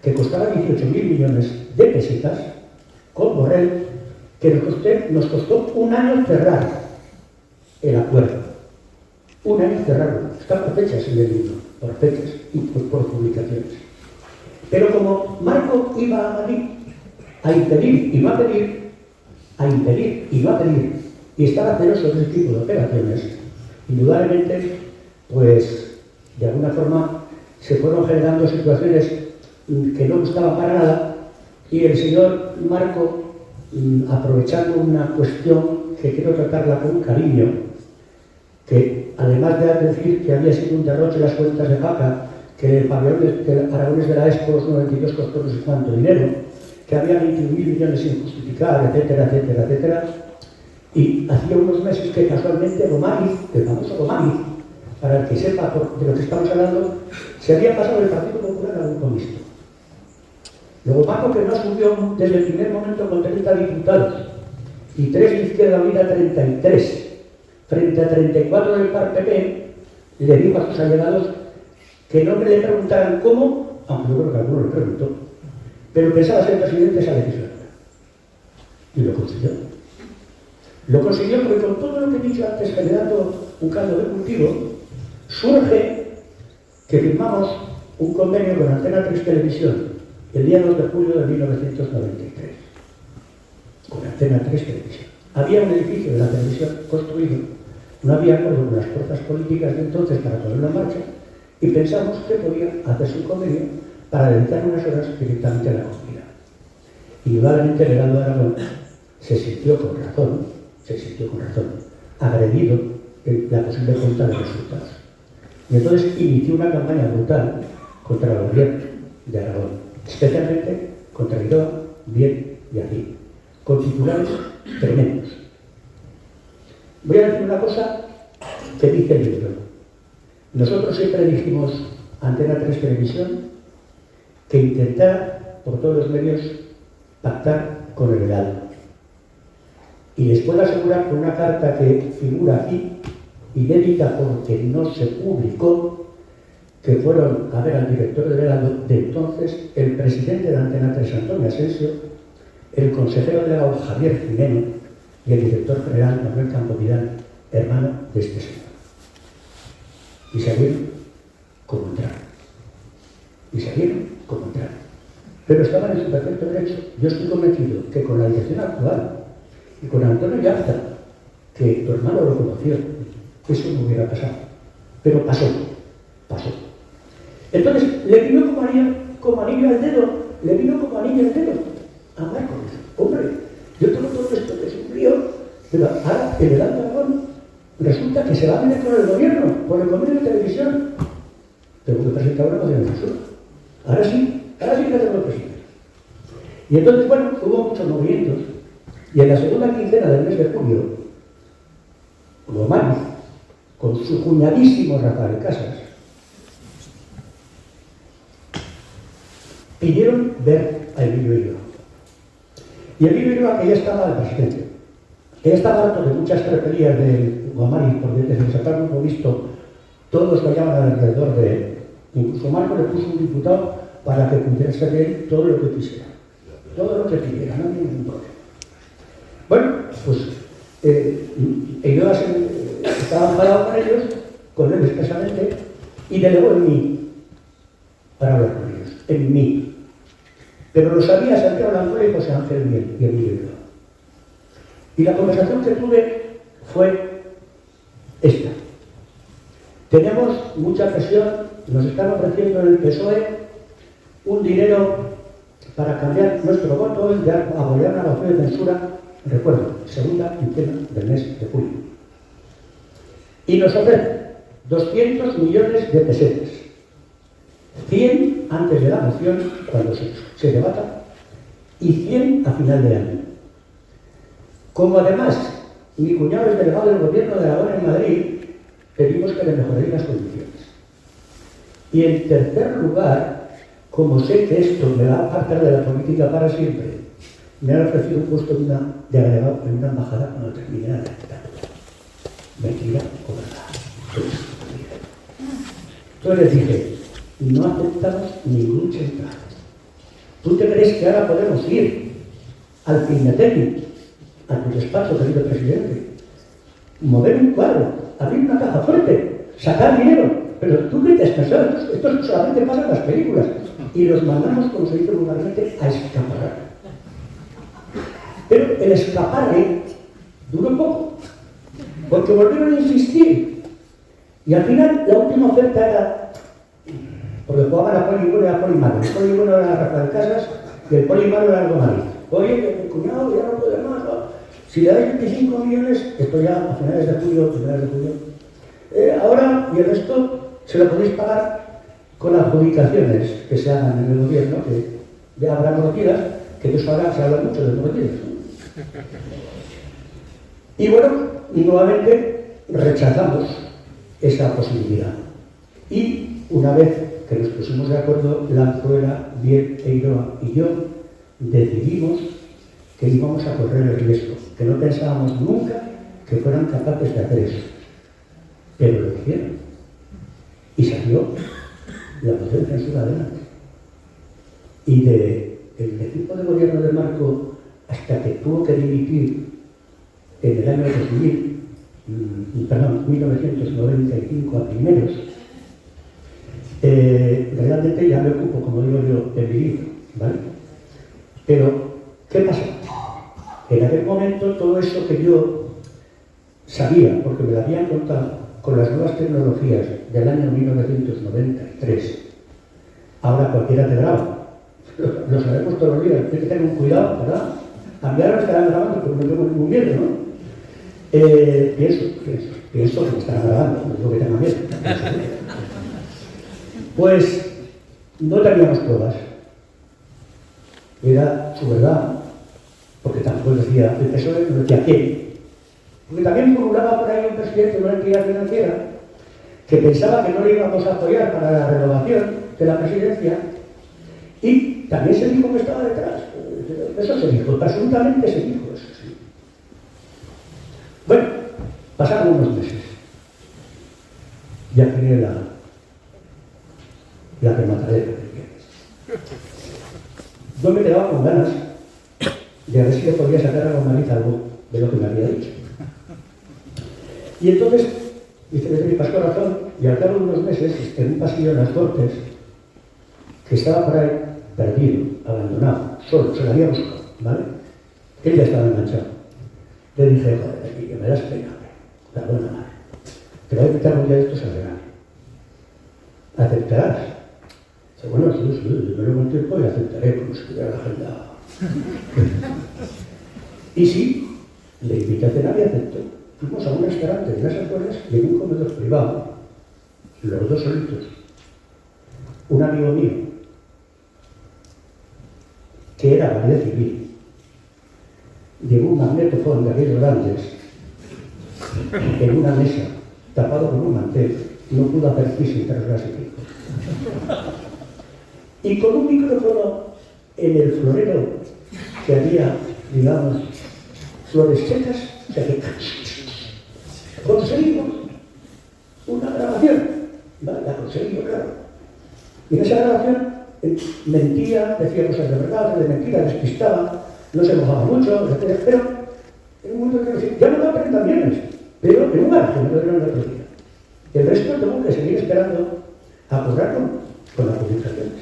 que costaba 18.000 millones de pesetas, con Borrell, que nos costó un año cerrar el acuerdo. Un año cerrarlo. Está por fechas en el libro, por fechas y por publicaciones. Pero como Marco iba a Madrid a impedir y no a pedir, y estaba celoso de ese tipo de operaciones, indudablemente, pues, de alguna forma, se fueron generando situaciones que no gustaban para nada, y el señor Marco, aprovechando una cuestión que quiero tratarla con cariño, que además de decir que había sido un derroche las cuentas de Paca, que el pabellón de Aragones de la Expo, los 92 costó no sé cuánto dinero, que había 21.000 millones sin justificar, etcétera, etcétera, etcétera. Y hacía unos meses que casualmente Gomariz, el famoso Gomariz, para el que sepa de lo que estamos hablando, se había pasado del Partido Popular a Grupo Mixto. Luego Marco, que no subió desde el primer momento con 30 diputados y 3 de Izquierda Unida 33, frente a 34 del PAR PP, le dijo a sus allegados que no le preguntaran cómo, aunque yo creo que alguno le preguntó, pero pensaba ser presidente esa legislatura. Y lo consiguió. Lo consiguió porque con todo lo que he dicho antes, generando un caldo de cultivo, surge que firmamos un convenio con Antena 3 Televisión el día 2 de julio de 1993. Con Antena 3 Televisión. Había un edificio de la televisión construido, no había acuerdo con las fuerzas políticas de entonces para ponerlo en marcha, y pensamos que podía hacerse un convenio para dedicar unas horas directamente a la comunidad. Indudablemente el Heraldo de Aragón se sintió con razón, agredido en la posible cuenta de resultados. Y entonces inició una campaña brutal contra el gobierno de Aragón, especialmente contra Eiroa, Bien y Ací, con titulares tremendos. Voy a decir una cosa que dice el libro. Nosotros siempre dijimos a Antena 3 Televisión que intentar por todos los medios pactar con el Heraldo. Y les puedo asegurar con una carta que figura aquí, inédita porque no se publicó, que fueron a ver al director del Heraldo de entonces, el presidente de Antena 3, Antonio Asensio, el consejero delegado Javier Jimeno y el director general Manuel Campo Vidal, hermano de este señor. Y salieron como entraron. Pero estaban en su perfecto derecho. Yo estoy convencido que con la dirección actual y con Antonio Yarza, que tu hermano lo conoció, eso no hubiera pasado. Pero pasó. Entonces, le vino como anillo al dedo a Marco. Hombre, yo tengo todo esto que es un lío, pero ahora el Heraldo de Aragón resulta que se va a meter con el gobierno, por el convenio de televisión. Tengo que presentar una moción de censura. Ahora sí que tengo que presentar. Y entonces, bueno, hubo muchos movimientos. Y en la segunda quincena del mes de julio, Gomariz, con su cuñadísimo Rafael Casas, pidieron ver a Emilio Eiroa. Y Emilio Eiroa, que ya estaba al presidente, que ya estaba harto de muchas tropelías de Gomariz, porque desde el sacar un visto todos lo llaman alrededor de Incluso Marco le puso un diputado para que cuidase de él todo lo que quisiera. Todo lo que pidiera, no había ningún problema. Bueno, pues ellos estaban parados con ellos, con él expresamente, y delegó en mí para hablar con ellos, en mí. Pero lo sabía Santiago Lanzuela y José Ángel Bien, y Emilio Bilbao. Y la conversación que tuve fue esta. Tenemos mucha presión, nos están ofreciendo en el PSOE un dinero para cambiar nuestro voto y apoyar una moción de censura, recuerdo, segunda quincena del mes de julio. Y nos ofrecen 200 millones de pesetas, 100 antes de la moción, cuando se debata, y 100 a final de año. Como además mi cuñado es delegado del gobierno de Aragón en Madrid, pedimos que le mejoréis las condiciones. Y en tercer lugar, como sé que esto me va a apartar de la política para siempre, me han ofrecido un puesto de agregado en una embajada cuando termine la legislatura. Mentira o verdad. Entonces les dije, no aceptamos ningún chantaje. ¿Tú te crees que ahora podemos ir al Pinatequi, a tu despacho, querido presidente, mover un cuadro, abrir una caja fuerte, sacar dinero? Pero tú qué te has pensado, esto solamente pasa en las películas, y los mandamos, como se dice vulgarmente, a escapar. Pero el escaparle duró poco, porque volvieron a insistir. Y al final la última oferta era, porque jugaban a poli bueno y a poli malo. El poli bueno era Rafael Casas y el poli malo era Aldo Madrid. Oye, mi cuñado ya no puede más, ¿no? Si le dais 25 millones, esto ya a finales de julio, ahora y el resto se lo podéis pagar con las adjudicaciones que se hagan en el gobierno, que ya habrá prometidas, que de eso ahora se habla mucho de prometidas. Y bueno, nuevamente rechazamos esa posibilidad. Y una vez que nos pusimos de acuerdo, Lanzuela, Bien, Eiroa y yo decidimos que íbamos a correr el riesgo, que no pensábamos nunca que fueran capaces de hacer eso. Pero lo hicieron. Y salió la moción de censura adelante. Y del equipo de gobierno de Marco, hasta que tuvo que dimitir en el año 1995 a primeros, realmente ya me ocupo, como digo yo, en mi libro, ¿vale? Pero, ¿qué pasa? En aquel momento todo eso que yo sabía, porque me lo habían contado, con las nuevas tecnologías del año 1993, ahora cualquiera te graba. Lo sabemos todos los días, hay que tener un cuidado, ¿verdad? A mí ahora me estarán grabando porque no tengo ningún miedo, ¿no? Pienso que me estarán grabando, no digo que tenga miedo. Pues no teníamos pruebas. Era su verdad, porque tampoco decía, el PSOE no decía qué. Porque también formulaba por ahí un presidente de una entidad financiera que pensaba que no le íbamos a apoyar para la renovación de la presidencia, y también se dijo que estaba detrás. Eso se dijo, absolutamente se dijo eso, sí. Bueno, pasaron unos meses. Ya tenía la rematadera. Yo me quedaba con ganas de a ver si le podía sacar a Romaniz algo de lo que me había dicho. Y entonces, dice que me pasó razón, y al cabo de unos meses, en un pasillo en las Cortes, que estaba por ahí, perdido, abandonado, solo, se lo había buscado, ¿vale? Él ya estaba enganchado. Le dije, joder, aquí, que me das pena, la buena madre. Te voy a quitar un día de estos al verano. ¿Aceptarás? Dice, bueno, sí, me lo buen tiempo y aceptaré, como si tuviera la agenda. Y sí, le invité a cenar y aceptó. Fuimos a un restaurante de las afueras y en un comedor privado, los dos solitos, un amigo mío, que era guardia civil, llevó un magnetofón de aquellos grandes en una mesa, tapado con un mantel, no pudo hacer pis sin 3 horas y pico. Y con un micrófono en el florero que había, digamos, flores secas, o sea que conseguimos una grabación. ¿Vale? La conseguimos, claro. Y en esa grabación mentía, decía cosas de verdad, otras de mentira, despistaba, no se mojaba mucho, etc. Pero en un momento que ya no me aprenden bien, pero en un margen me lo dieron el otro día. El resto tengo que seguir esperando a cobrar con las publicaciones.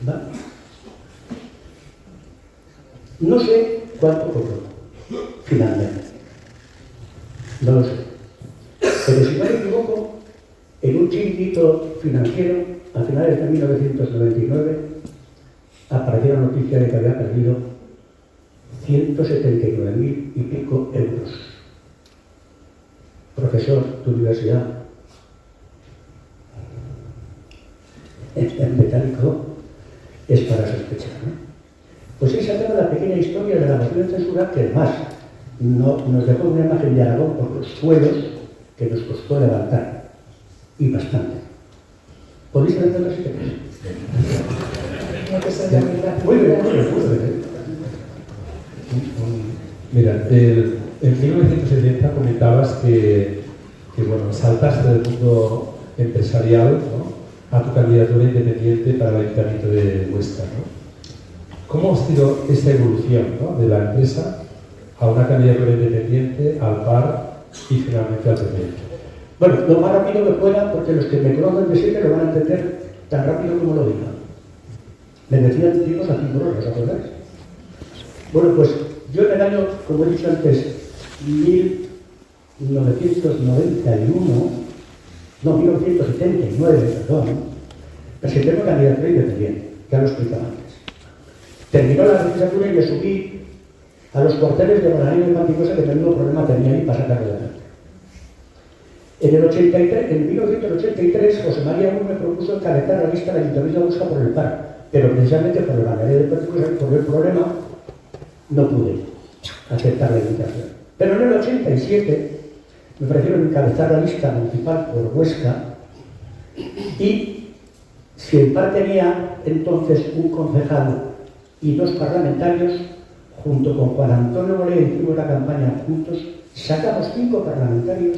¿Vale? No sé cuánto cobró, finalmente. No lo sé. Pero si no me equivoco, en un chiringuito financiero, a finales de 1999, apareció la noticia de que había perdido 179.000 y pico euros. Profesor de universidad, el metálico es para sospechar, ¿no? Pues esa era la pequeña historia de la moción de censura, que además nos dejó una imagen de Aragón por los suelos que nos costó levantar, y bastante. ¿Podéis saber otra situación? Muy bien, muy bien. Mira, en 1970 comentabas que bueno, saltaste del mundo empresarial, ¿no?, a tu candidatura independiente para el Ayuntamiento de Huesca, ¿no? ¿Cómo ha sido esta evolución, ¿no?, de la empresa a una candidatura independiente, al PAR y finalmente al PP? Bueno, lo más rápido que pueda, porque los que me conocen de siempre lo van a entender tan rápido como lo diga. Me decían tipos a 5 horas, ¿os acordáis? Bueno, pues yo en el año, como he dicho antes, 1979, presenté una candidatura independiente, ya lo explicaba antes. Terminó la legislatura y me subí a los cuarteles de Bonanino y Panticosa, que el mismo problema tenía ahí para sacarlo adelante. En 1983, José María Aún me propuso encabezar la lista del Ayuntamiento de Huesca por el PAR, pero precisamente por la mayoría de Panticosa, por el problema, no pude aceptar la invitación. Pero en el 87 me ofrecieron encabezar la lista municipal por Huesca, y si el PAR tenía entonces un concejal y 2 parlamentarios, junto con Juan Antonio Bolea, hicimos la campaña juntos, sacamos 5 parlamentarios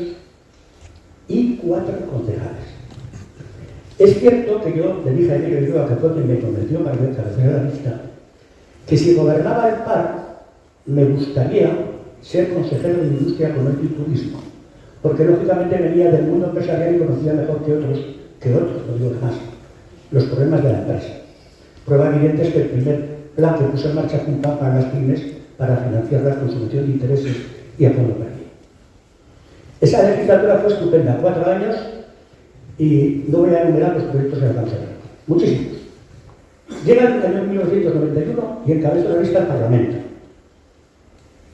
y 4 concejales. Es cierto que yo le dije a Emilio Ulloa, que fue quien me convenció para encabezar la lista, que si gobernaba el PAR me gustaría ser consejero de Industria, Comercio y Turismo, porque lógicamente venía del mundo empresarial y conocía mejor que otros, no digo más, los problemas de la empresa. Prueba evidente es que el primer plan que puso en marcha Junta para las pymes para financiar la consumación de intereses y a fondo perdido. Esa legislatura fue estupenda, 4 años, y no voy a enumerar los proyectos que alcanzan. Muchísimos. Llega el año 1991 y encabezo la lista al Parlamento.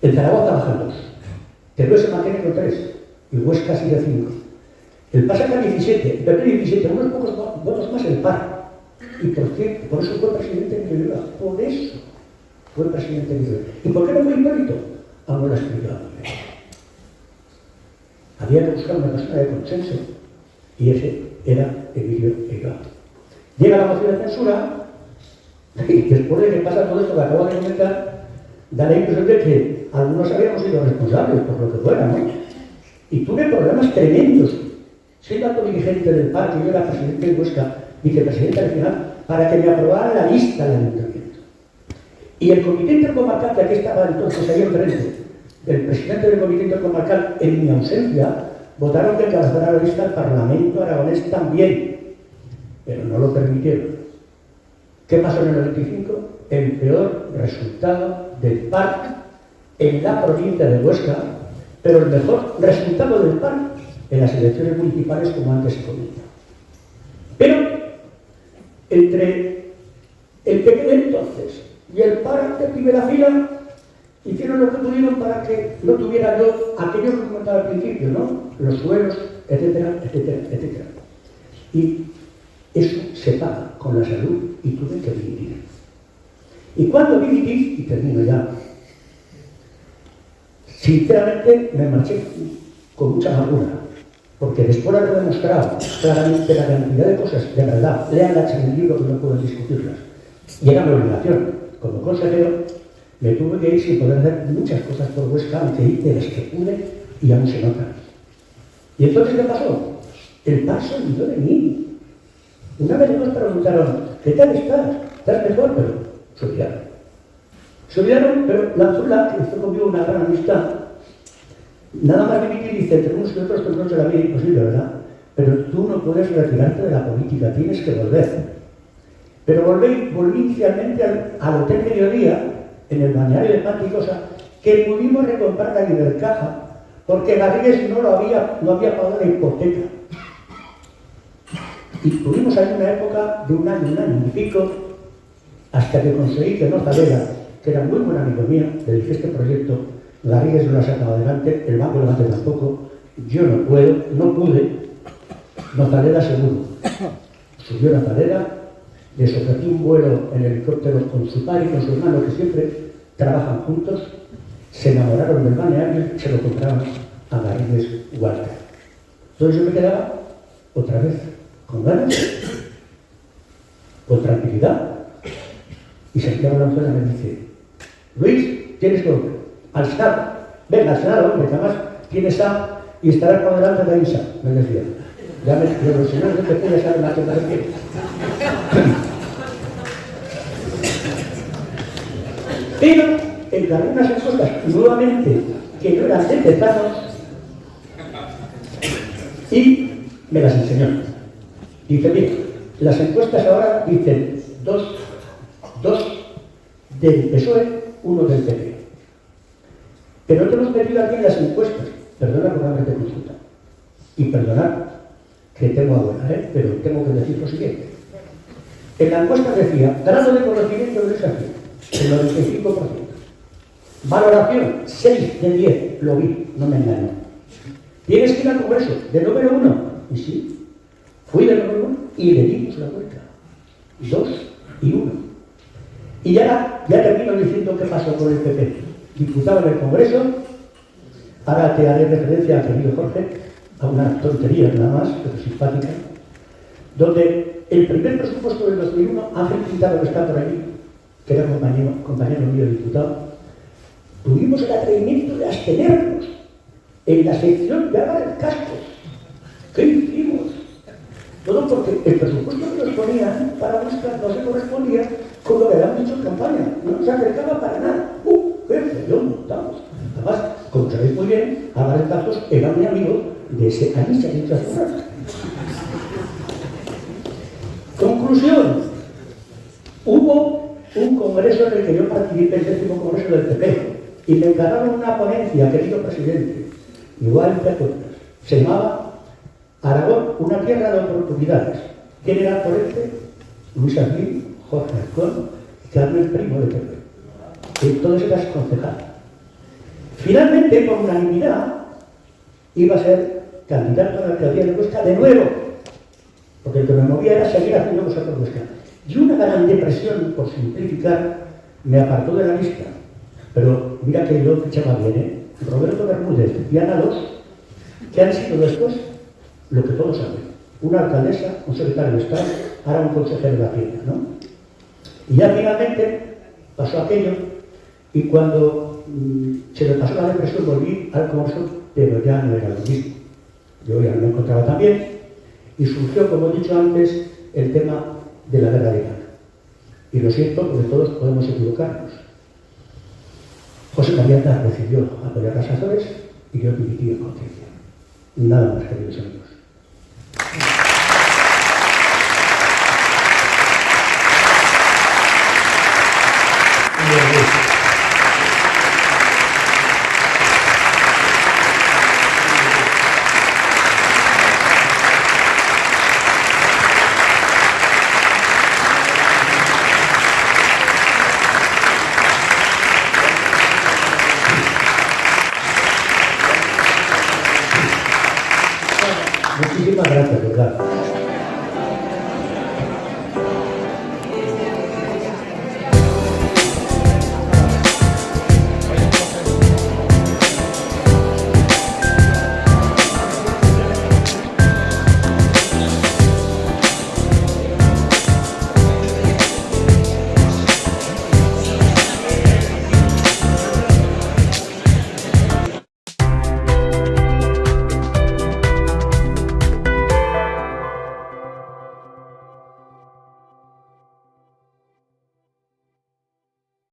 En Zaragoza bajan 2. Teruel se mantiene con 3 y Huesca sigue 5. El PAR saca 17, el PP 17, unos pocos votos más el PAR. Y por eso fue presidente de Villalba. Por eso fue presidente de Villalba. ¿Y por qué no fue Hipólito? Aún no lo he explicado. Había que buscar una persona de consenso, y ese era Emilio Ulloa. Llega la moción de censura, y después de que pasa todo esto que acabo de comentar, da la impresión de que algunos habíamos sido responsables por lo que fuera, ¿no? Y tuve problemas tremendos, siendo alto dirigente del PAR, que yo era presidente de Huesca, vicepresidente regional, para que me aprobaran la lista del ayuntamiento. Y el comité intercomarcal, que aquí estaba entonces ahí enfrente, el presidente del comité intercomarcal, en mi ausencia, votaron que encabezara la lista al Parlamento aragonés también, pero no lo permitieron. ¿Qué pasó en el 95? El peor resultado del PAR en la provincia de Huesca, pero el mejor resultado del PAR en las elecciones municipales, como antes se comenta. Pero entre el PP de entonces y el PAR de primera fila hicieron lo que pudieron para que no tuviera yo aquello que comentaba al principio, ¿no? Los suelos, etcétera, etcétera, etcétera. Y eso se paga con la salud, y tuve que dimitir. Y cuando dimití, y termino ya, sinceramente me marché con mucha amargura, porque después de haber demostrado claramente la cantidad de cosas de verdad, léanlas en el libro que no pueden discutirlas, y era mi obligación como consejero, me tuve que ir sin poder hacer muchas cosas por Huesca, aunque hice las que pude y aún se notan. ¿Y entonces qué pasó? El PAR se olvidó de mí. Una vez nos preguntaron, ¿qué tal estás? ¿Estás mejor? Pero se olvidaron. Se olvidaron, pero la Zula, que hizo conmigo una gran amistad, nada más que dice, entre unos y otros, que no será bien imposible, ¿verdad? Pero tú no puedes retirarte de la política, tienes que volver. Pero volví inicialmente al Hotel Mediodía, en el balneario de Panticosa, que pudimos recomprar la Ibercaja, porque Garrigues no había pagado la hipoteca. Y tuvimos ahí una época de un año y pico, hasta que conseguí que Nozalera, que era muy buen amigo mío, le dije este proyecto, Garrigues no lo ha sacado adelante, el Banco Levante tampoco, yo no pude, Nozalera seguro. Subió Nozalera, les ofrecí un vuelo en helicóptero con su padre y con su hermano, que siempre trabajan juntos, se enamoraron del balneario y se lo compraron a Garrigues Walter. Entonces yo me quedaba otra vez con ganas, con tranquilidad, y Santiago Lanzuela me dice, Luis, tienes que volver al Senado, venga al Senado, hombre, que además tienes A y estarás por delante de Isa, me decía. Ya me dijo, los señores no te puedes saber la que me refiero. Pero encargué unas encuestas nuevamente que no eran de tezanos y me las enseñó. Dice, mira, las encuestas ahora dicen dos del PSOE, uno del PP. Pero te hemos metido aquí en las encuestas, perdona por haberme consultado, y perdonad que tengo abuela, pero tengo que decir lo siguiente. En la encuesta decía, grado de conocimiento de desafío, el 95%. Valoración, 6 de 10, lo vi, no me engaño. Tienes que ir al Congreso, de número 1. Y sí, fui de número 1 y le dimos la vuelta. 2 y 1. Y ya termino diciendo qué pasó con el PP. Diputado en el Congreso, ahora te haré referencia al querido Jorge, a una tontería nada más, pero simpática, donde el primer presupuesto del 2001, Ángel Pintado, que está por ahí, que era compañero mío de diputado, tuvimos el atrevimiento de abstenernos en la sección de Álvarez Castro. ¿Qué hicimos? Todo porque el presupuesto que nos ponían para buscar no se correspondía con lo que habíamos dicho en campaña. No se acercaba para nada. ¡Qué feo montamos! Además, como sabéis muy bien, Álvarez Castro era muy amigo de ese Anisa de Chazurra. Conclusión. Hubo un congreso en el que yo participé, el 10º congreso del PP, y me encargaron una ponencia, querido presidente, igual que a otras. Se llamaba Aragón, una tierra de oportunidades. ¿Quién era el ponente? Luis Aguil, Jorge Arcón y Carmen Primo de PP. Entonces eras concejal. Finalmente, por unanimidad, iba a ser candidato a la alcaldía de Huesca de nuevo, porque el que me movía era seguir haciendo cosas por Huesca. Y una gran depresión, por simplificar, me apartó de la lista. Pero mira que yo fichaba bien, ¿eh? Roberto Bermúdez y Ana Dos, que han sido después lo que todos saben. Una alcaldesa, un secretario de Estado, ahora un consejero de Hacienda, ¿no? Y ya finalmente pasó aquello, y cuando se me pasó la depresión volví al Congreso, pero ya no era lo mismo. Yo ya no me encontraba tan bien, y surgió, como he dicho antes, el tema de la guerra de Irak. Y lo siento, porque todos podemos equivocarnos. José María Aznar decidió apoyar las Azores y yo dimití en conciencia. Nada más, queridos amigos. Muchísimas gracias, ¿verdad?